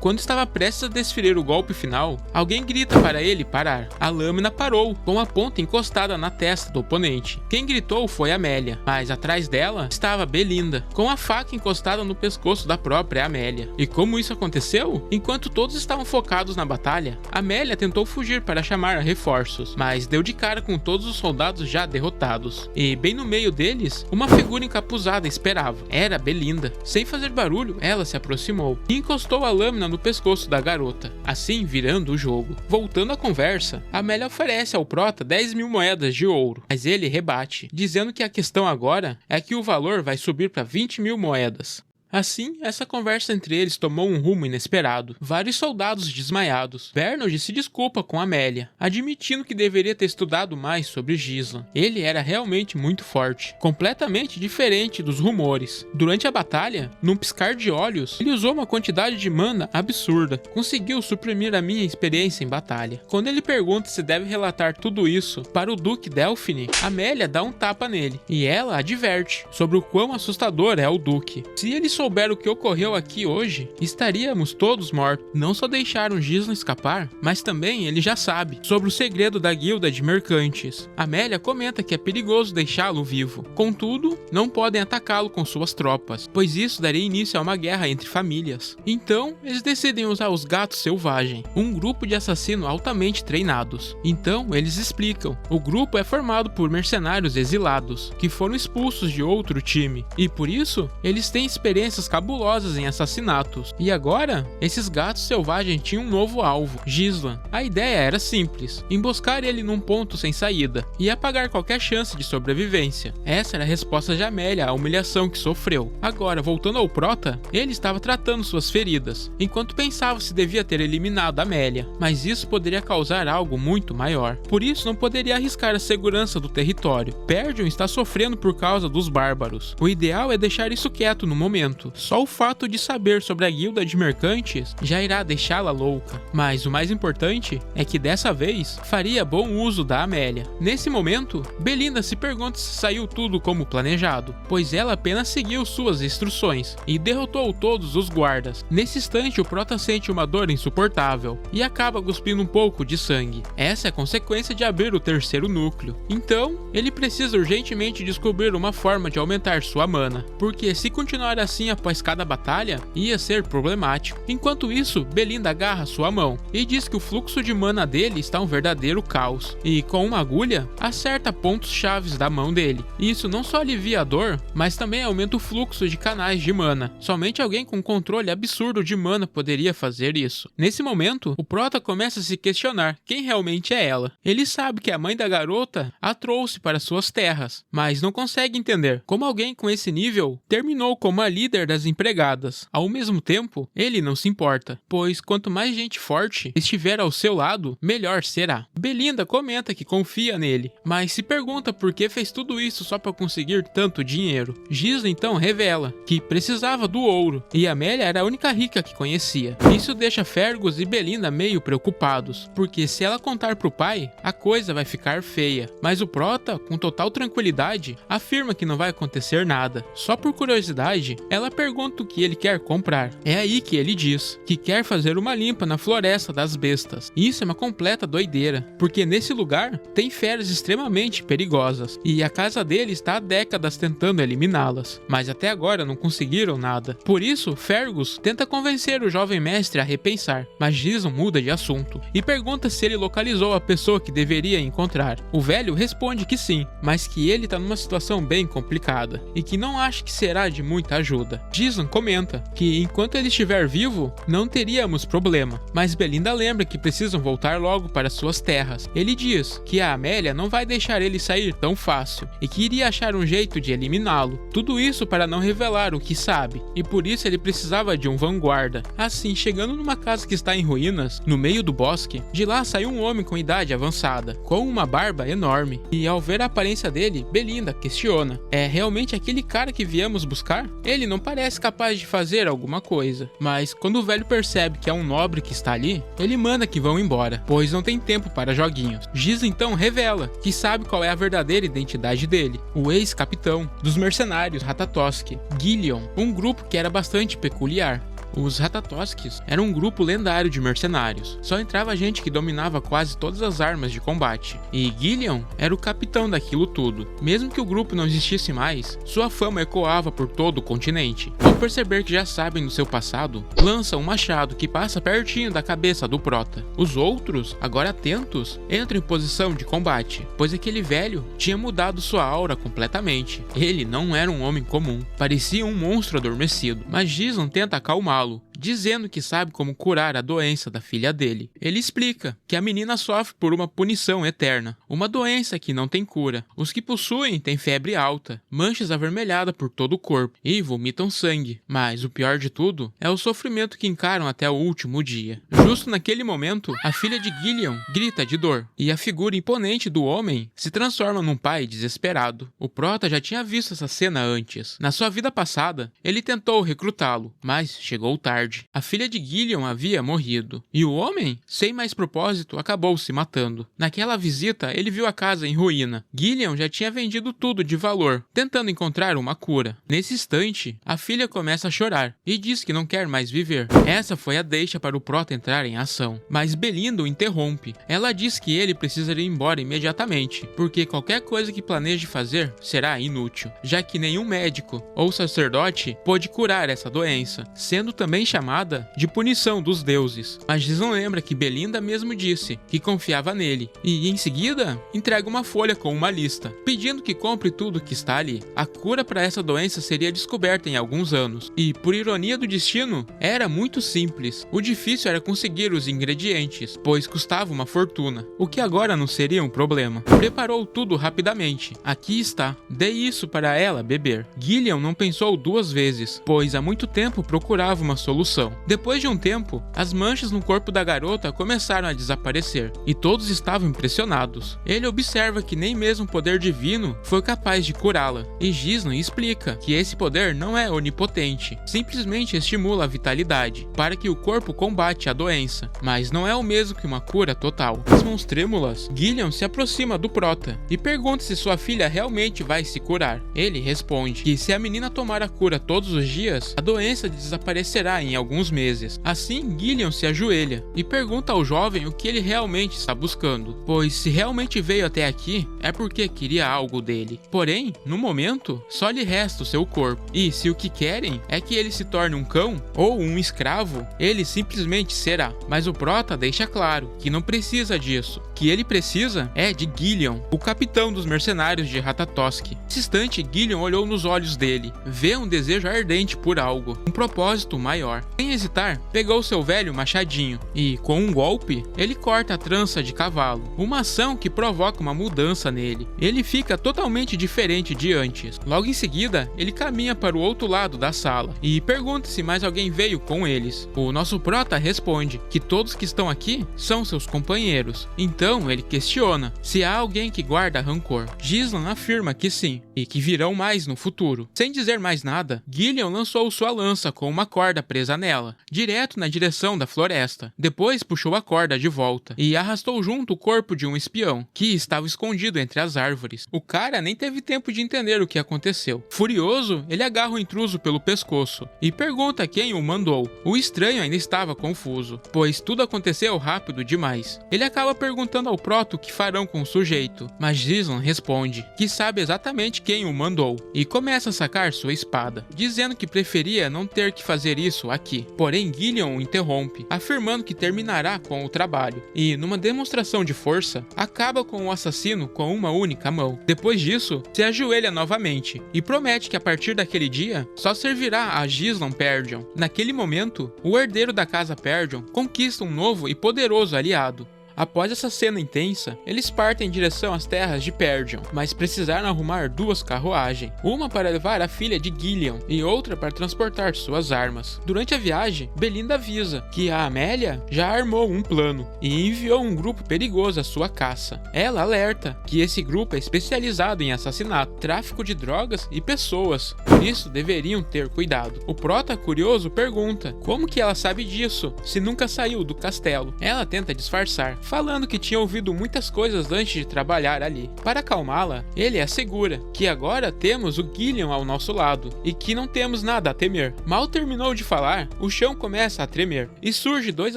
Quando estava prestes a desferir o golpe final, alguém grita para ele parar. A lâmina parou, com a ponta encostada na testa do oponente. Quem gritou foi Amélia, mas atrás dela estava Belinda, com a faca encostada no pescoço da própria Amélia. E como isso aconteceu? Enquanto todos estavam focados na batalha, Amélia tentou fugir para chamar reforços, mas deu de cara com todos os soldados já derrotados. E bem no meio deles, uma figura encapuzada esperava. Era Belinda. Sem fazer barulho, ela se aproximou e encostou a lâmina no pescoço da garota, assim virando o jogo. Voltando à conversa, Amélia oferece ao Prota 10.000 moedas de ouro, mas ele rebate, dizendo que a questão agora é que o valor vai subir para 20.000 moedas. Assim, essa conversa entre eles tomou um rumo inesperado. Vários soldados desmaiados. Bernard se desculpa com Amélia, admitindo que deveria ter estudado mais sobre Gislan. Ele era realmente muito forte, completamente diferente dos rumores. Durante a batalha, num piscar de olhos, ele usou uma quantidade de mana absurda. Conseguiu suprimir a minha experiência em batalha. Quando ele pergunta se deve relatar tudo isso para o Duque Delphine, Amélia dá um tapa nele, e ela adverte sobre o quão assustador é o Duque. Se ele souber o que ocorreu aqui hoje, estaríamos todos mortos. Não só deixaram Gislan escapar, mas também ele já sabe sobre o segredo da guilda de mercantes. Amélia comenta que é perigoso deixá-lo vivo. Contudo, não podem atacá-lo com suas tropas, pois isso daria início a uma guerra entre famílias. Então, eles decidem usar os gatos selvagens, um grupo de assassinos altamente treinados. Então, eles explicam. O grupo é formado por mercenários exilados, que foram expulsos de outro time, e por isso, eles têm experiências cabulosas em assassinatos. E agora, esses gatos selvagens tinham um novo alvo, Gislan. A ideia era simples, emboscar ele num ponto sem saída, e apagar qualquer chance de sobrevivência. Essa era a resposta de Amélia à humilhação que sofreu. Agora, voltando ao Prota, ele estava tratando suas feridas, enquanto pensava se devia ter eliminado Amélia, mas isso poderia causar algo muito maior. Por isso, não poderia arriscar a segurança do território. Pérdion está sofrendo por causa dos bárbaros. O ideal é deixar isso quieto no momento. Só o fato de saber sobre a guilda de mercantes já irá deixá-la louca. Mas o mais importante é que dessa vez faria bom uso da Amélia. Nesse momento, Belinda se pergunta se saiu tudo como planejado, pois ela apenas seguiu suas instruções e derrotou todos os guardas. Nesse instante, o Prota sente uma dor insuportável e acaba cuspindo um pouco de sangue. Essa é a consequência de abrir o terceiro núcleo. Então, ele precisa urgentemente descobrir uma forma de aumentar sua mana, porque se continuar assim assim após cada batalha ia ser problemático. Enquanto isso, Belinda agarra sua mão e diz que o fluxo de mana dele está um verdadeiro caos, e com uma agulha, acerta pontos chaves da mão dele. Isso não só alivia a dor, mas também aumenta o fluxo de canais de mana. Somente alguém com controle absurdo de mana poderia fazer isso. Nesse momento, o prota começa a se questionar quem realmente é ela. Ele sabe que a mãe da garota a trouxe para suas terras, mas não consegue entender como alguém com esse nível terminou como a líder das empregadas. Ao mesmo tempo, ele não se importa, pois quanto mais gente forte estiver ao seu lado, melhor será. Belinda comenta que confia nele, mas se pergunta por que fez tudo isso só para conseguir tanto dinheiro. Gisla então revela que precisava do ouro, e Amélia era a única rica que conhecia. Isso deixa Fergus e Belinda meio preocupados, porque se ela contar pro pai, a coisa vai ficar feia. Mas o prota, com total tranquilidade, afirma que não vai acontecer nada. Só por curiosidade, ela pergunta o que ele quer comprar. É aí que ele diz que quer fazer uma limpa na floresta das bestas. Isso é uma completa doideira, porque nesse lugar tem feras extremamente perigosas, e a casa dele está há décadas tentando eliminá-las, mas até agora não conseguiram nada. Por isso, Fergus tenta convencer o jovem mestre a repensar, mas Gisla muda de assunto e pergunta se ele localizou a pessoa que deveria encontrar. O velho responde que sim, mas que ele está numa situação bem complicada e que não acha que será de muita ajuda. Gisla comenta que enquanto ele estiver vivo, não teríamos problema, mas Belinda lembra que precisam voltar logo para suas terras. Ele diz que a Amélia não vai deixar ele sair tão fácil e que iria achar um jeito de eliminá-lo. Tudo isso para não revelar o que sabe, e por isso ele precisava de um vanguarda. Assim, chegando numa casa que está em ruínas, no meio do bosque, de lá sai um homem com idade avançada, com uma barba enorme, e ao ver a aparência dele, Belinda questiona: é realmente aquele cara que viemos buscar? Ele não parece capaz de fazer alguma coisa, mas quando o velho percebe que é um nobre que está ali, ele manda que vão embora, pois não tem tempo para joguinhos. Giz então revela que sabe qual é a verdadeira identidade dele, o ex-capitão dos mercenários Ratatosk, Gillion, um grupo que era bastante peculiar. Os Ratatosks eram um grupo lendário de mercenários. Só entrava gente que dominava quase todas as armas de combate. E Gillion era o capitão daquilo tudo. Mesmo que o grupo não existisse mais, sua fama ecoava por todo o continente. Ao perceber que já sabem do seu passado, lança um machado que passa pertinho da cabeça do prota. Os outros, agora atentos, entram em posição de combate, pois aquele velho tinha mudado sua aura completamente. Ele não era um homem comum, parecia um monstro adormecido, mas Gislan tenta acalmá-lo, dizendo que sabe como curar a doença da filha dele. Ele explica que a menina sofre por uma punição eterna, uma doença que não tem cura. Os que possuem têm febre alta, manchas avermelhadas por todo o corpo e vomitam sangue. Mas o pior de tudo é o sofrimento que encaram até o último dia. Justo naquele momento, a filha de Gillion grita de dor, e a figura imponente do homem se transforma num pai desesperado. O prota já tinha visto essa cena antes. Na sua vida passada, ele tentou recrutá-lo, mas chegou tarde. A filha de Gillion havia morrido, e o homem, sem mais propósito, acabou se matando. Naquela visita, ele viu a casa em ruína. Gillion já tinha vendido tudo de valor, tentando encontrar uma cura. Nesse instante, a filha começa a chorar e diz que não quer mais viver. Essa foi a deixa para o prota entrar em ação, mas Belinda o interrompe. Ela diz que ele precisa ir embora imediatamente, porque qualquer coisa que planeje fazer será inútil, já que nenhum médico ou sacerdote pôde curar essa doença, sendo também chamada de punição dos deuses. Mas Gislan lembra que Belinda mesmo disse que confiava nele, e em seguida entrega uma folha com uma lista, pedindo que compre tudo que está ali. A cura para essa doença seria descoberta em alguns anos, e por ironia do destino, era muito simples. O difícil era conseguir os ingredientes, pois custava uma fortuna, o que agora não seria um problema. Preparou tudo rapidamente. Aqui está, dê isso para ela beber. Gillion não pensou duas vezes, pois há muito tempo procurava uma solução. Depois de um tempo, as manchas no corpo da garota começaram a desaparecer, e todos estavam impressionados. Ele observa que nem mesmo o poder divino foi capaz de curá-la, e Gislan explica que esse poder não é onipotente, simplesmente estimula a vitalidade, para que o corpo combate a doença, mas não é o mesmo que uma cura total. As mãos trêmulas, Gillion se aproxima do prota, e pergunta se sua filha realmente vai se curar. Ele responde que se a menina tomar a cura todos os dias, a doença desaparecerá em alguns meses. Assim, Gillian se ajoelha e pergunta ao jovem o que ele realmente está buscando, pois se realmente veio até aqui, é porque queria algo dele. Porém, no momento, só lhe resta o seu corpo, e se o que querem é que ele se torne um cão ou um escravo, ele simplesmente será. Mas o prota deixa claro que não precisa disso. O que ele precisa é de Gillian, o capitão dos mercenários de Ratatosk. Nesse instante, Gillian olhou nos olhos dele, vê um desejo ardente por algo, um propósito maior. Sem hesitar, pegou seu velho machadinho e, com um golpe, ele corta a trança de cavalo, uma ação que provoca uma mudança nele. Ele fica totalmente diferente de antes. Logo em seguida, ele caminha para o outro lado da sala e pergunta se mais alguém veio com eles. O nosso prota responde que todos que estão aqui são seus companheiros. Então ele questiona se há alguém que guarda rancor. Gislan afirma que sim, e que virão mais no futuro. Sem dizer mais nada, Gillian lançou sua lança com uma corda presa nela, direto na direção da floresta. Depois puxou a corda de volta e arrastou junto o corpo de um espião, que estava escondido entre as árvores. O cara nem teve tempo de entender o que aconteceu. Furioso, ele agarra o intruso pelo pescoço e pergunta quem o mandou. O estranho ainda estava confuso, pois tudo aconteceu rápido demais. Ele acaba perguntando ao Proto o que farão com o sujeito, mas Gislan responde que sabe exatamente quem o mandou e começa a sacar sua espada, dizendo que preferia não ter que fazer isso aqui. Porém, Gillian o interrompe, afirmando que terminará com o trabalho e, numa demonstração de força, acaba com o assassino com uma única mão. Depois disso, se ajoelha novamente e promete que a partir daquele dia só servirá a Gislan Perdyon. Naquele momento, o herdeiro da casa Perdyon conquista um novo e poderoso aliado. Após essa cena intensa, eles partem em direção às terras de Perdyon, mas precisaram arrumar duas carruagens, uma para levar a filha de Gillian e outra para transportar suas armas. Durante a viagem, Belinda avisa que a Amélia já armou um plano e enviou um grupo perigoso à sua caça. Ela alerta que esse grupo é especializado em assassinato, tráfico de drogas e pessoas, por isso deveriam ter cuidado. O prota, curioso, pergunta como que ela sabe disso, se nunca saiu do castelo. Ela tenta disfarçar, falando que tinha ouvido muitas coisas antes de trabalhar ali. Para acalmá-la, ele assegura que agora temos o Gillian ao nosso lado e que não temos nada a temer. Mal terminou de falar, o chão começa a tremer e surge dois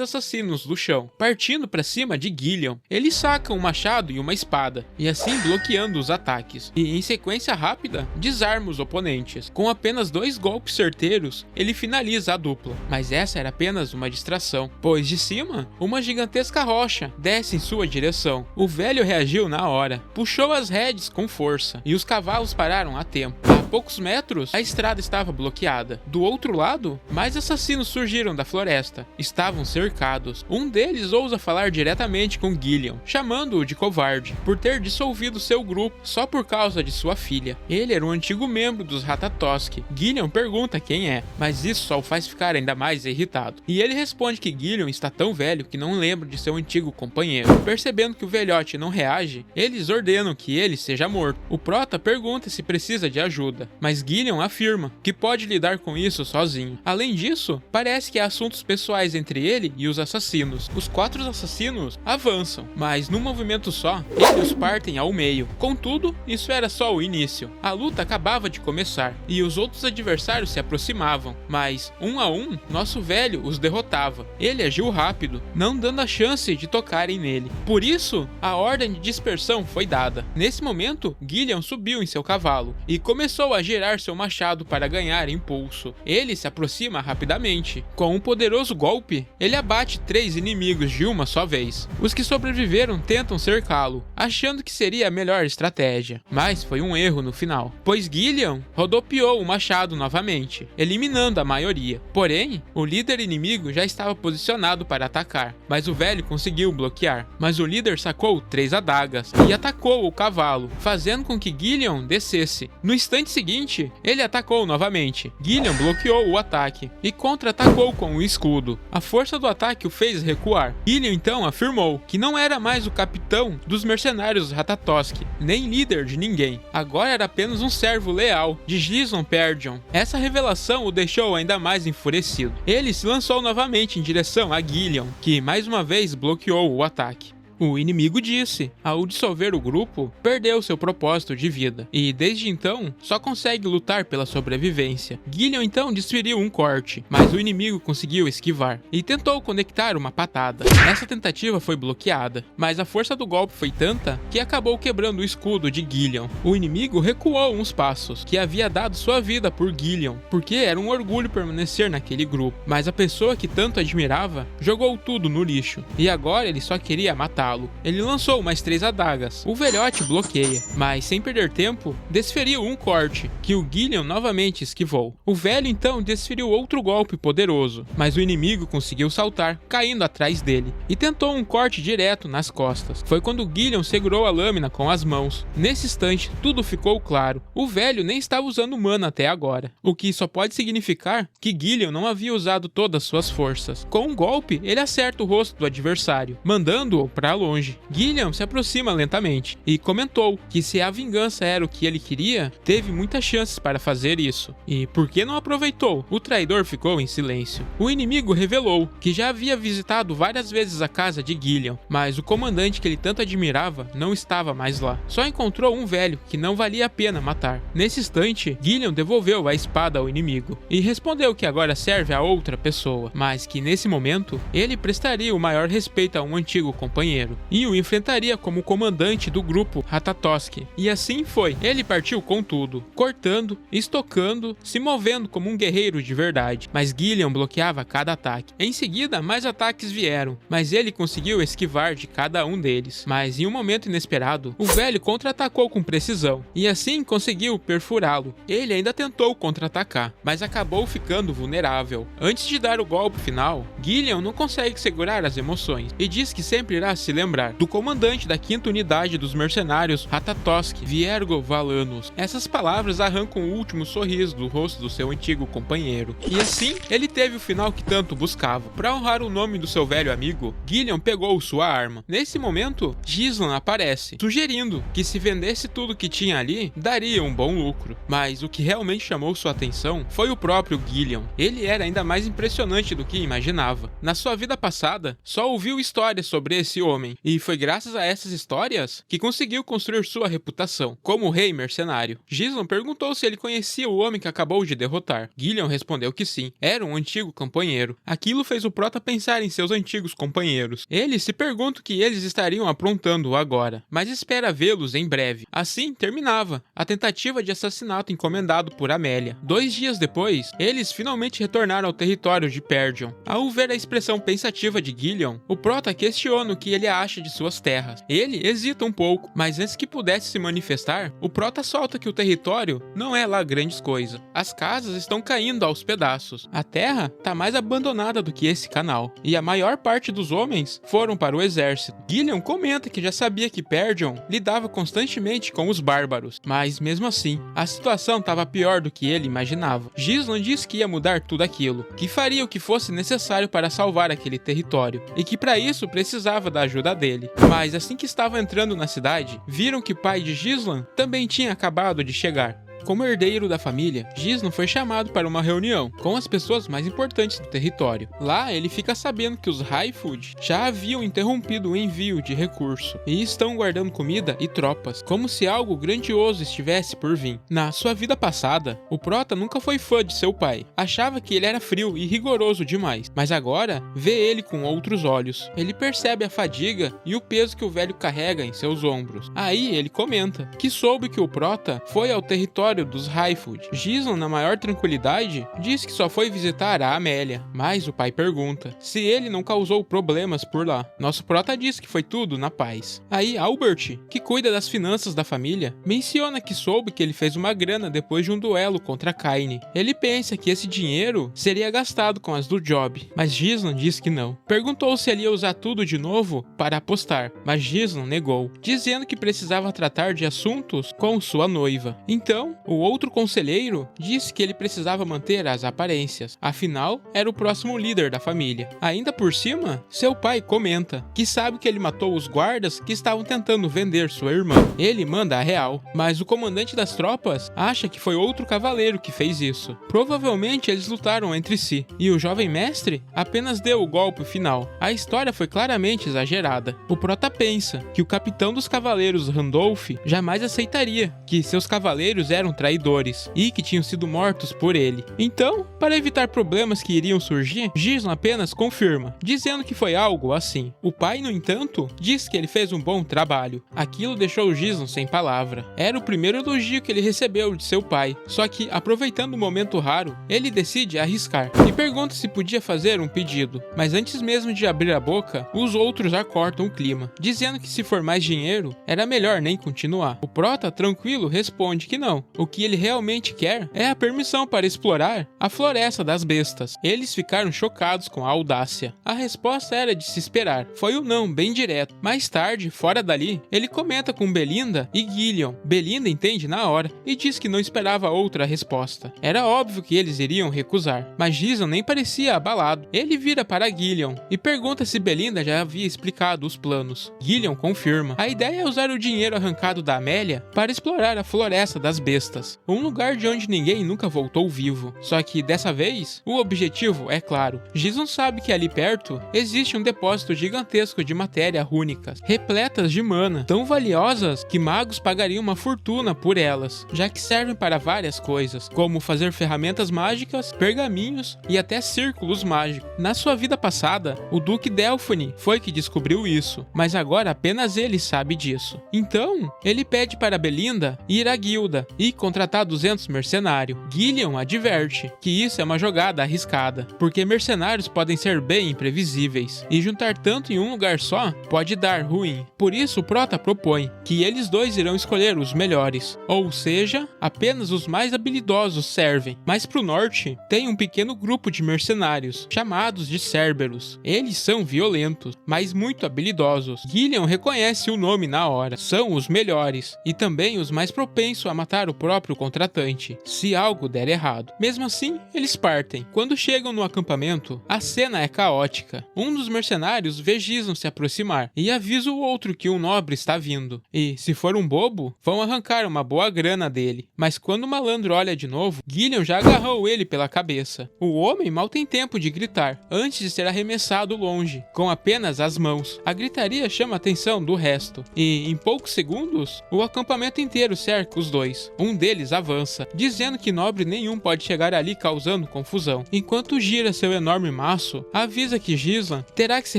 assassinos do chão, partindo para cima de Gillian. Eles sacam um machado e uma espada, e assim bloqueando os ataques, e em sequência rápida, desarma os oponentes. Com apenas 2 golpes certeiros, ele finaliza a dupla, mas essa era apenas uma distração, pois de cima, uma gigantesca rocha desce em sua direção. O velho reagiu na hora, puxou as rédeas com força e os cavalos pararam a tempo. A poucos metros, a estrada estava bloqueada. Do outro lado, mais assassinos surgiram da floresta. Estavam cercados. Um deles ousa falar diretamente com Gillian, chamando-o de covarde por ter dissolvido seu grupo só por causa de sua filha. Ele era um antigo membro dos Ratatosk. Gillian pergunta quem é, mas isso só o faz ficar ainda mais irritado. E ele responde que Gillian está tão velho que não lembra de seu antigo companheiro. Percebendo que o velhote não reage, eles ordenam que ele seja morto. O prota pergunta se precisa de ajuda, mas Gillian afirma que pode lidar com isso sozinho. Além disso, parece que há assuntos pessoais entre ele e os assassinos. Os 4 assassinos avançam, mas num movimento só, eles partem ao meio. Contudo, isso era só o início. A luta acabava de começar e os outros adversários se aproximavam, mas um a um, nosso velho os derrotava. Ele agiu rápido, não dando a chance de tocarem nele. Por isso, a ordem de dispersão foi dada. Nesse momento, Gillian subiu em seu cavalo e começou a girar seu machado para ganhar impulso. Ele se aproxima rapidamente. Com um poderoso golpe, ele abate 3 inimigos de uma só vez. Os que sobreviveram tentam cercá-lo, achando que seria a melhor estratégia, mas foi um erro no final, pois Gillian rodopiou o machado novamente, eliminando a maioria. Porém, o líder inimigo já estava posicionado para atacar, mas o velho conseguiu bloquear. Mas o líder sacou 3 adagas e atacou o cavalo, fazendo com que Gillian descesse. No instante seguinte, ele atacou novamente. Gillian bloqueou o ataque e contra-atacou com o escudo. A força do ataque o fez recuar. Gillian então afirmou que não era mais o capitão dos mercenários Ratatosk, nem líder de ninguém. Agora era apenas um servo leal de Gislan Perdyon. Essa revelação o deixou ainda mais enfurecido. Ele se lançou novamente em direção a Gillian, que mais uma vez bloqueou o ataque. O inimigo disse, ao dissolver o grupo, perdeu seu propósito de vida, e desde então, só consegue lutar pela sobrevivência. Gillian então desferiu um corte, mas o inimigo conseguiu esquivar, e tentou conectar uma patada. Essa tentativa foi bloqueada, mas a força do golpe foi tanta que acabou quebrando o escudo de Gillian. O inimigo recuou uns passos, que havia dado sua vida por Gillian, porque era um orgulho permanecer naquele grupo, mas a pessoa que tanto admirava jogou tudo no lixo, e agora ele só queria matá-lo. Ele lançou mais 3 adagas. O velhote bloqueia, mas sem perder tempo, desferiu um corte, que o Gillian novamente esquivou. O velho então desferiu outro golpe poderoso, mas o inimigo conseguiu saltar, caindo atrás dele, e tentou um corte direto nas costas. Foi quando Gillian segurou a lâmina com as mãos. Nesse instante, tudo ficou claro. O velho nem estava usando mana até agora, o que só pode significar que Gillian não havia usado todas suas forças. Com um golpe, ele acerta o rosto do adversário, mandando-o para longe. Gillian se aproxima lentamente e comentou que se a vingança era o que ele queria, teve muitas chances para fazer isso. E por que não aproveitou? O traidor ficou em silêncio. O inimigo revelou que já havia visitado várias vezes a casa de Gillian, mas o comandante que ele tanto admirava não estava mais lá. Só encontrou um velho que não valia a pena matar. Nesse instante, Gillian devolveu a espada ao inimigo e respondeu que agora serve a outra pessoa, mas que nesse momento ele prestaria o maior respeito a um antigo companheiro e o enfrentaria como comandante do grupo Ratatosk. E assim foi. Ele partiu com tudo, cortando, estocando, se movendo como um guerreiro de verdade, mas Gillian bloqueava cada ataque. Em seguida, mais ataques vieram, mas ele conseguiu esquivar de cada um deles. Mas em um momento inesperado, o velho contra-atacou com precisão, e assim conseguiu perfurá-lo. Ele ainda tentou contra-atacar, mas acabou ficando vulnerável. Antes de dar o golpe final, Gillian não consegue segurar as emoções, e diz que sempre irá se lembrar do comandante da 5ª unidade dos mercenários Ratatosk, Viergo Valanos. Essas palavras arrancam o último sorriso do rosto do seu antigo companheiro. E assim, ele teve o final que tanto buscava. Para honrar o nome do seu velho amigo, Gillian pegou sua arma. Nesse momento, Gislan aparece, sugerindo que se vendesse tudo que tinha ali, daria um bom lucro. Mas o que realmente chamou sua atenção foi o próprio Gillian. Ele era ainda mais impressionante do que imaginava. Na sua vida passada, só ouviu histórias sobre esse homem, e foi graças a essas histórias que conseguiu construir sua reputação como rei mercenário. Gislan perguntou se ele conhecia o homem que acabou de derrotar. Gillian respondeu que sim, era um antigo companheiro. Aquilo fez o prota pensar em seus antigos companheiros. Ele se pergunta o que eles estariam aprontando agora, mas espera vê-los em breve. Assim terminava a tentativa de assassinato encomendado por Amélia. 2 dias depois, eles finalmente retornaram ao território de Perdion. Ao ver a expressão pensativa de Gillian, o prota questiona o que ele acha de suas terras. Ele hesita um pouco, mas antes que pudesse se manifestar, o prota solta que o território não é lá grandes coisas. As casas estão caindo aos pedaços. A terra tá mais abandonada do que esse canal, e a maior parte dos homens foram para o exército. Gillian comenta que já sabia que Perdion lidava constantemente com os bárbaros, mas mesmo assim, a situação estava pior do que ele imaginava. Gislan disse que ia mudar tudo aquilo, que faria o que fosse necessário para salvar aquele território, e que para isso precisava da ajuda dele. Mas assim que estavam entrando na cidade, viram que o pai de Gislan também tinha acabado de chegar. Como herdeiro da família, Gislan foi chamado para uma reunião com as pessoas mais importantes do território. Lá, ele fica sabendo que os Highfoot já haviam interrompido o envio de recurso e estão guardando comida e tropas, como se algo grandioso estivesse por vir. Na sua vida passada, o prota nunca foi fã de seu pai. Achava que ele era frio e rigoroso demais, mas agora vê ele com outros olhos. Ele percebe a fadiga e o peso que o velho carrega em seus ombros. Aí ele comenta que soube que o prota foi ao território dos Highfoot. Gislan, na maior tranquilidade, diz que só foi visitar a Amélia, mas o pai pergunta se ele não causou problemas por lá. Nosso prota diz que foi tudo na paz. Aí Albert, que cuida das finanças da família, menciona que soube que ele fez uma grana depois de um duelo contra Kaine. Ele pensa que esse dinheiro seria gastado com as do Job, mas Gislan diz que não. Perguntou se ele ia usar tudo de novo para apostar, mas Gislan negou, dizendo que precisava tratar de assuntos com sua noiva. Então, O outro conselheiro disse que ele precisava manter as aparências, afinal, era o próximo líder da família. Ainda por cima, seu pai comenta que sabe que ele matou os guardas que estavam tentando vender sua irmã. Ele manda a real, mas o comandante das tropas acha que foi outro cavaleiro que fez isso. Provavelmente eles lutaram entre si, e o jovem mestre apenas deu o golpe final. A história foi claramente exagerada. O prota pensa que o capitão dos cavaleiros, Randolph, jamais aceitaria que seus cavaleiros eram traidores e que tinham sido mortos por ele. Então, para evitar problemas que iriam surgir, Gizon apenas confirma, dizendo que foi algo assim. O pai, no entanto, diz que ele fez um bom trabalho. Aquilo deixou Gizon sem palavra. Era o primeiro elogio que ele recebeu de seu pai, só que, aproveitando o momento raro, ele decide arriscar e pergunta se podia fazer um pedido. Mas antes mesmo de abrir a boca, os outros já cortam o clima, dizendo que se for mais dinheiro, era melhor nem continuar. O prota, tranquilo, responde que não. O que ele realmente quer é a permissão para explorar a Floresta das Bestas. Eles ficaram chocados com a audácia. A resposta era de se esperar. Foi um não bem direto. Mais tarde, fora dali, ele comenta com Belinda e Gillion. Belinda entende na hora e diz que não esperava outra resposta. Era óbvio que eles iriam recusar, mas Gizon nem parecia abalado. Ele vira para Gillion e pergunta se Belinda já havia explicado os planos. Gillion confirma. A ideia é usar o dinheiro arrancado da Amélia para explorar a Floresta das Bestas, um lugar de onde ninguém nunca voltou vivo. Só que dessa vez, o objetivo é claro. Gizon sabe que ali perto existe um depósito gigantesco de matéria rúnicas, repletas de mana, tão valiosas que magos pagariam uma fortuna por elas, já que servem para várias coisas, como fazer ferramentas mágicas, pergaminhos e até círculos mágicos. Na sua vida passada, o Duque Delphine foi que descobriu isso, mas agora apenas ele sabe disso. Então, ele pede para Belinda ir à guilda e contratar 200 mercenários. Gillion adverte que isso é uma jogada arriscada, porque mercenários podem ser bem imprevisíveis, e juntar tanto em um lugar só pode dar ruim. Por isso, o prota propõe que eles dois irão escolher os melhores, ou seja, apenas os mais habilidosos servem. Mas pro norte, tem um pequeno grupo de mercenários, chamados de Cerberus. Eles são violentos, mas muito habilidosos. Gillion reconhece o nome na hora. São os melhores, e também os mais propensos a matar o próprio contratante, se algo der errado. Mesmo assim, eles partem. Quando chegam no acampamento, a cena é caótica. Um dos mercenários vê Gizon se aproximar, e avisa o outro que um nobre está vindo. E, se for um bobo, vão arrancar uma boa grana dele. Mas quando o malandro olha de novo, Gillion já agarrou ele pela cabeça. O homem mal tem tempo de gritar, antes de ser arremessado longe, com apenas as mãos. A gritaria chama a atenção do resto, e em poucos segundos, o acampamento inteiro cerca os dois. Um deles avança, dizendo que nobre nenhum pode chegar ali causando confusão. Enquanto gira seu enorme maço, avisa que Gizon terá que se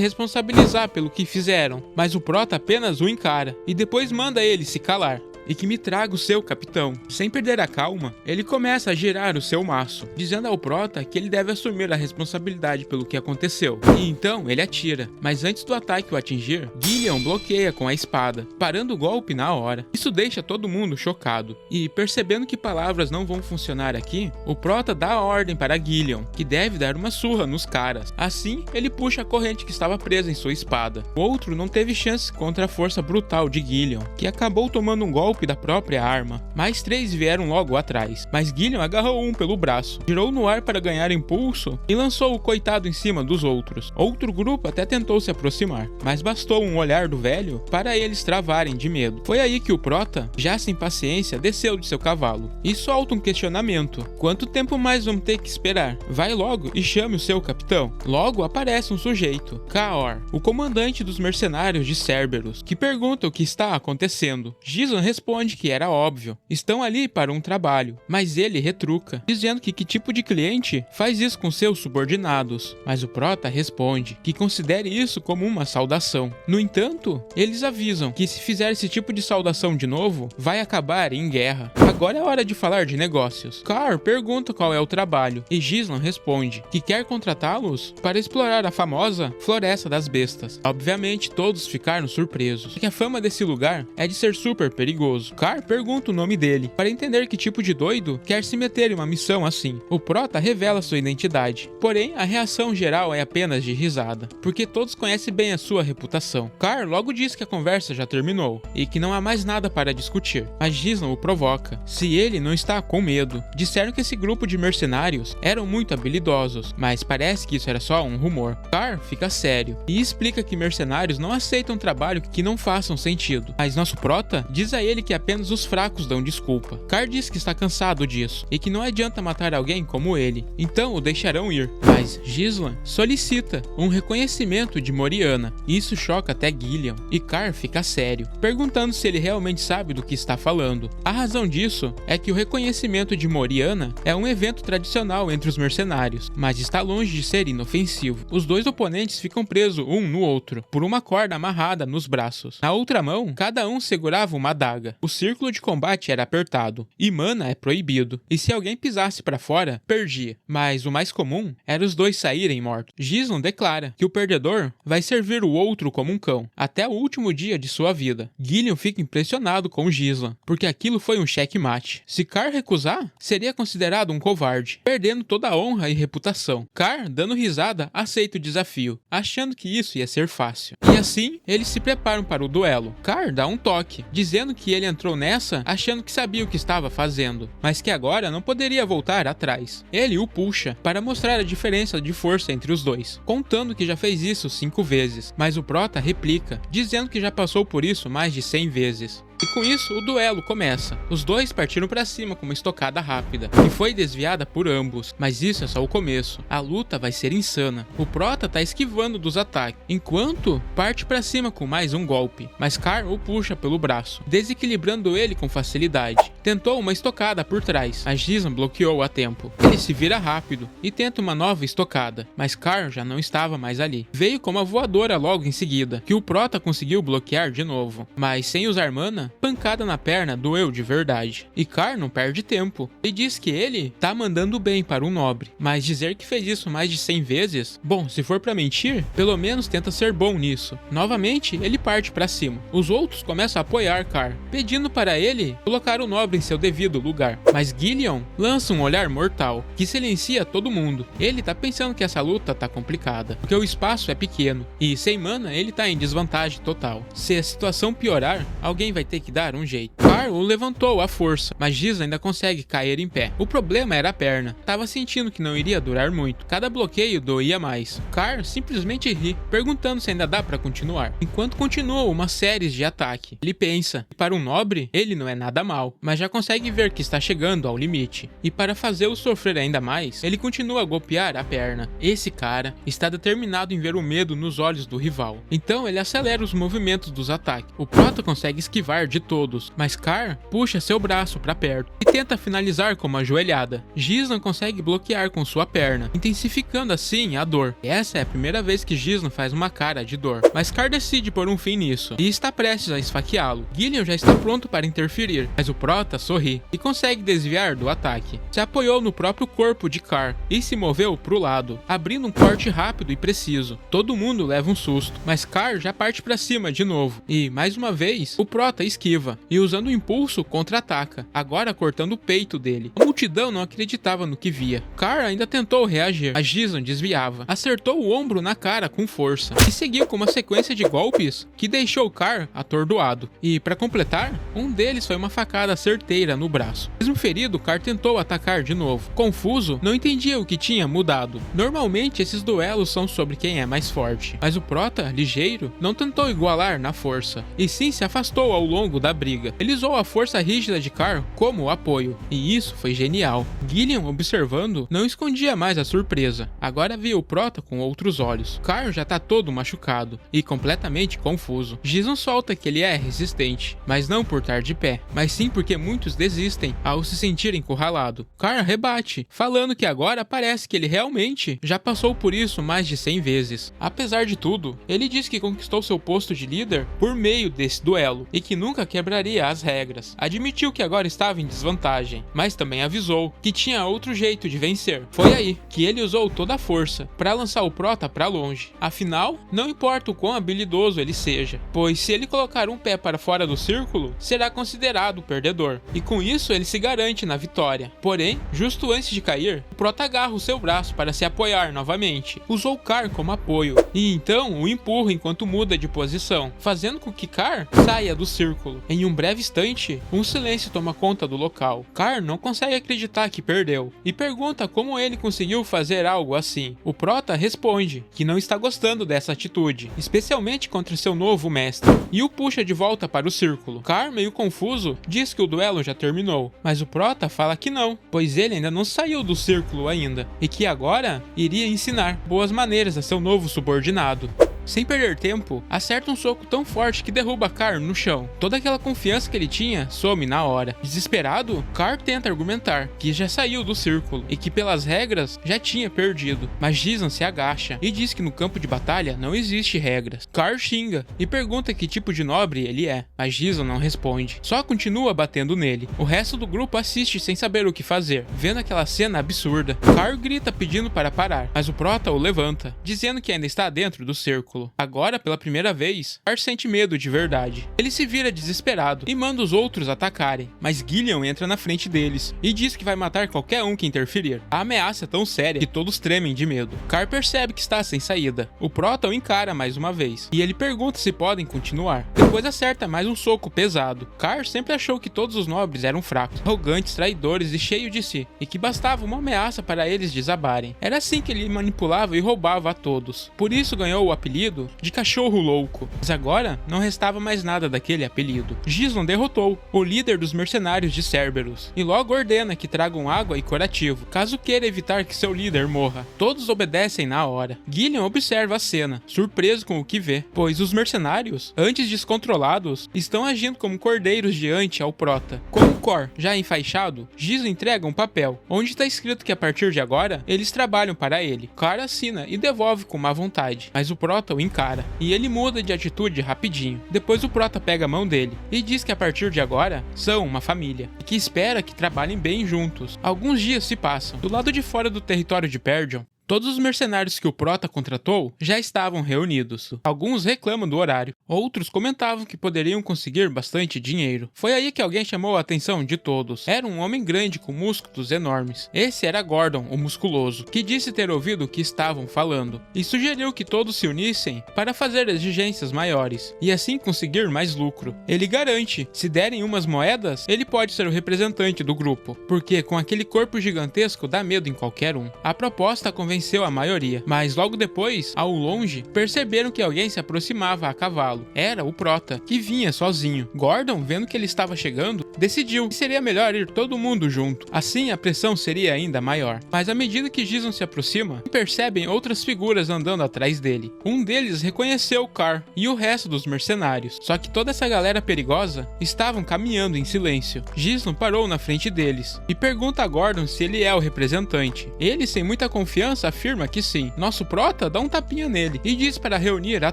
responsabilizar pelo que fizeram, mas o prota apenas o encara, e depois manda ele se calar. E que me traga o seu capitão. Sem perder a calma, ele começa a girar o seu maço, dizendo ao prota que ele deve assumir a responsabilidade pelo que aconteceu. E então ele atira, mas antes do ataque o atingir, Gillion bloqueia com a espada, parando o golpe na hora. Isso deixa todo mundo chocado, e percebendo que palavras não vão funcionar aqui, o prota dá a ordem para Gillion, que deve dar uma surra nos caras. Assim, ele puxa a corrente que estava presa em sua espada. O outro não teve chance contra a força brutal de Gillion, que acabou tomando um golpe da própria arma. Mais 3 vieram logo atrás, mas Gillion agarrou um pelo braço, girou no ar para ganhar impulso e lançou o coitado em cima dos outros. Outro grupo até tentou se aproximar, mas bastou um olhar do velho para eles travarem de medo. Foi aí que o prota, já sem paciência, desceu de seu cavalo e solta um questionamento. Quanto tempo mais vamos ter que esperar? Vai logo e chame o seu capitão. Logo aparece um sujeito, Kaor, o comandante dos mercenários de Cerberus, que pergunta o que está acontecendo. Gizon responde que era óbvio, estão ali para um trabalho, mas ele retruca, dizendo que tipo de cliente faz isso com seus subordinados, mas o prota responde que considere isso como uma saudação. No entanto, eles avisam que se fizer esse tipo de saudação de novo, vai acabar em guerra. Agora é hora de falar de negócios. Carr pergunta qual é o trabalho, e Gizon responde que quer contratá-los para explorar a famosa Floresta das Bestas. Obviamente todos ficaram surpresos, porque a fama desse lugar é de ser super perigoso. curioso. Carr pergunta o nome dele, para entender que tipo de doido quer se meter em uma missão assim. O prota revela sua identidade, porém a reação geral é apenas de risada, porque todos conhecem bem a sua reputação. Carr logo diz que a conversa já terminou, e que não há mais nada para discutir, mas Gislan o provoca, se ele não está com medo. Disseram que esse grupo de mercenários eram muito habilidosos, mas parece que isso era só um rumor. Carr fica sério, e explica que mercenários não aceitam trabalho que não façam sentido, mas nosso prota diz a ele que apenas os fracos dão desculpa. Carr diz que está cansado disso, e que não adianta matar alguém como ele, então o deixarão ir. Mas Gislan solicita um reconhecimento de Moriana, e isso choca até Gillian, e Carr fica sério, perguntando se ele realmente sabe do que está falando. A razão disso é que o reconhecimento de Moriana é um evento tradicional entre os mercenários, mas está longe de ser inofensivo. Os dois oponentes ficam presos um no outro, por uma corda amarrada nos braços. Na outra mão, cada um segurava uma adaga. O círculo de combate era apertado, e mana é proibido, e se alguém pisasse para fora, perdia. Mas o mais comum era os dois saírem mortos. Gislan declara que o perdedor vai servir o outro como um cão, até o último dia de sua vida. Gillian fica impressionado com Gislan, porque aquilo foi um checkmate. Se Carr recusar, seria considerado um covarde, perdendo toda a honra e reputação. Carr, dando risada, aceita o desafio, achando que isso ia ser fácil. E assim, eles se preparam para o duelo. Carr dá um toque, dizendo que ele entrou nessa achando que sabia o que estava fazendo, mas que agora não poderia voltar atrás. Ele o puxa para mostrar a diferença de força entre os dois, contando que já fez isso 5 vezes, mas o prota replica, dizendo que já passou por isso mais de 100 vezes. E com isso, o duelo começa. Os dois partiram para cima com uma estocada rápida, que foi desviada por ambos, mas isso é só o começo. A luta vai ser insana. O prota tá esquivando dos ataques, enquanto parte para cima com mais um golpe, mas Carr o puxa pelo braço, desequilibrando ele com facilidade. Tentou uma estocada por trás, mas Gislan bloqueou a tempo. Ele se vira rápido e tenta uma nova estocada, mas Carr já não estava mais ali. Veio com uma voadora logo em seguida, que o prota conseguiu bloquear de novo, mas sem usar mana, pancada na perna doeu de verdade. E Carr não perde tempo e diz que ele tá mandando bem para um nobre, mas dizer que fez isso mais de 100 vezes, bom, se for pra mentir, pelo menos tenta ser bom nisso. Novamente, ele parte pra cima. Os outros começam a apoiar Carr, pedindo para ele colocar o nobre em seu devido lugar, mas Gillian lança um olhar mortal, que silencia todo mundo. Ele tá pensando que essa luta tá complicada, porque o espaço é pequeno, e sem mana ele tá em desvantagem total. Se a situação piorar, alguém vai ter que dar um jeito. Carr o levantou à força, mas Gislan ainda consegue cair em pé. O problema era a perna. Tava sentindo que não iria durar muito. Cada bloqueio doía mais. Carr simplesmente ri, perguntando se ainda dá pra continuar. Enquanto continua uma série de ataque. Ele pensa, para um nobre, ele não é nada mal, mas já consegue ver que está chegando ao limite. E para fazê-lo sofrer ainda mais, ele continua a golpear a perna. Esse cara está determinado em ver o medo nos olhos do rival. Então ele acelera os movimentos dos ataques. O prota consegue esquivar de todos, mas Carr puxa seu braço para perto e tenta finalizar com uma joelhada. Gislan consegue bloquear com sua perna, intensificando assim a dor. Essa é a primeira vez que Gislan faz uma cara de dor, mas Carr decide pôr um fim nisso e está prestes a esfaqueá-lo. Gillian já está pronto para interferir, mas o prota sorri e consegue desviar do ataque. Se apoiou no próprio corpo de Carr e se moveu para o lado, abrindo um corte rápido e preciso. Todo mundo leva um susto, mas Carr já parte para cima de novo e, mais uma vez, o prota esquiva e, usando o impulso, contra-ataca, agora cortando o peito dele. A multidão não acreditava no que via. Carr ainda tentou reagir, mas Gislan desviava, acertou o ombro na cara com força e seguiu com uma sequência de golpes que deixou Carr atordoado. E, para completar, um deles foi uma facada certeira no braço. Mesmo ferido, Carr tentou atacar de novo. Confuso, não entendia o que tinha mudado. Normalmente esses duelos são sobre quem é mais forte, mas o prota, ligeiro, não tentou igualar na força, e sim se afastou ao longo da briga. Ele usou a força rígida de Carr como apoio, e isso foi genial. Gillian, observando, não escondia mais a surpresa. Agora via o prota com outros olhos. Carr já tá todo machucado e completamente confuso. Gislan solta que ele é resistente, mas não por estar de pé, mas sim porque muitos desistem ao se sentir encurralado. Carr rebate, falando que agora parece que ele realmente já passou por isso mais de 100 vezes. Apesar de tudo, ele diz que conquistou seu posto de líder por meio desse duelo, e que nunca nunca quebraria as regras. Admitiu que agora estava em desvantagem, mas também avisou que tinha outro jeito de vencer. Foi aí que ele usou toda a força para lançar o Prota para longe. Afinal, não importa o quão habilidoso ele seja, pois se ele colocar um pé para fora do círculo, será considerado perdedor, e com isso ele se garante na vitória. Porém, justo antes de cair, o Prota agarra o seu braço para se apoiar novamente. Usou Car como apoio, e então o empurra enquanto muda de posição, fazendo com que Car saia do círculo. Em um breve instante, um silêncio toma conta do local. Car não consegue acreditar que perdeu, e pergunta como ele conseguiu fazer algo assim. O Prota responde que não está gostando dessa atitude, especialmente contra seu novo mestre, e o puxa de volta para o círculo. Car, meio confuso, diz que o duelo já terminou, mas o Prota fala que não, pois ele ainda não saiu do círculo ainda, e que agora iria ensinar boas maneiras a seu novo subordinado. Sem perder tempo, acerta um soco tão forte que derruba Car no chão. Toda aquela confiança que ele tinha some na hora. Desesperado, Car tenta argumentar que já saiu do círculo e que pelas regras já tinha perdido. Mas Jason se agacha e diz que no campo de batalha não existe regras. Car xinga e pergunta que tipo de nobre ele é, mas Jason não responde. Só continua batendo nele. O resto do grupo assiste sem saber o que fazer, vendo aquela cena absurda. Car grita pedindo para parar, mas o Prota o levanta, dizendo que ainda está dentro do círculo. Agora, pela primeira vez, Car sente medo de verdade. Ele se vira desesperado e manda os outros atacarem, mas Gillian entra na frente deles e diz que vai matar qualquer um que interferir. A ameaça é tão séria que todos tremem de medo. Car percebe que está sem saída. O Prota o encara mais uma vez, e ele pergunta se podem continuar. Depois acerta mais um soco pesado. Car sempre achou que todos os nobres eram fracos, arrogantes, traidores e cheios de si, e que bastava uma ameaça para eles desabarem. Era assim que ele manipulava e roubava a todos. Por isso ganhou o apelido de Cachorro Louco, mas agora não restava mais nada daquele apelido. Jason derrotou o líder dos mercenários de Cerberus e logo ordena que tragam água e curativo, caso queira evitar que seu líder morra. Todos obedecem na hora. Gillian observa a cena, surpreso com o que vê, pois os mercenários, antes descontrolados, estão agindo como cordeiros diante ao Prota. Com o Cor já enfaixado, Jason entrega um papel, onde está escrito que a partir de agora, eles trabalham para ele. Car assina e devolve com má vontade, mas o Prota o encara, e ele muda de atitude rapidinho. Depois o Prota pega a mão dele e diz que a partir de agora são uma família, e que espera que trabalhem bem juntos. Alguns dias se passam. Do lado de fora do território de Perdrion, todos os mercenários que o Prota contratou já estavam reunidos. Alguns reclamam do horário, outros comentavam que poderiam conseguir bastante dinheiro. Foi aí que alguém chamou a atenção de todos. Era um homem grande com músculos enormes. Esse era Gordon, o musculoso, que disse ter ouvido o que estavam falando, e sugeriu que todos se unissem para fazer exigências maiores, e assim conseguir mais lucro. Ele garante, se derem umas moedas, ele pode ser o representante do grupo, porque com aquele corpo gigantesco dá medo em qualquer um. A proposta convenceu a maioria, mas logo depois, ao longe, perceberam que alguém se aproximava a cavalo. Era o Prota, que vinha sozinho. Gordon, vendo que ele estava chegando, decidiu que seria melhor ir todo mundo junto. Assim, a pressão seria ainda maior. Mas à medida que Jason se aproxima, percebem outras figuras andando atrás dele. Um deles reconheceu Car e o resto dos mercenários. Só que toda essa galera perigosa estavam caminhando em silêncio. Jason parou na frente deles e pergunta a Gordon se ele é o representante. Ele, sem muita confiança, afirma que sim. Nosso Prota dá um tapinha nele e diz para reunir a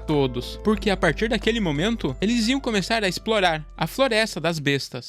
todos, porque a partir daquele momento eles iam começar a explorar a Floresta das Bestas.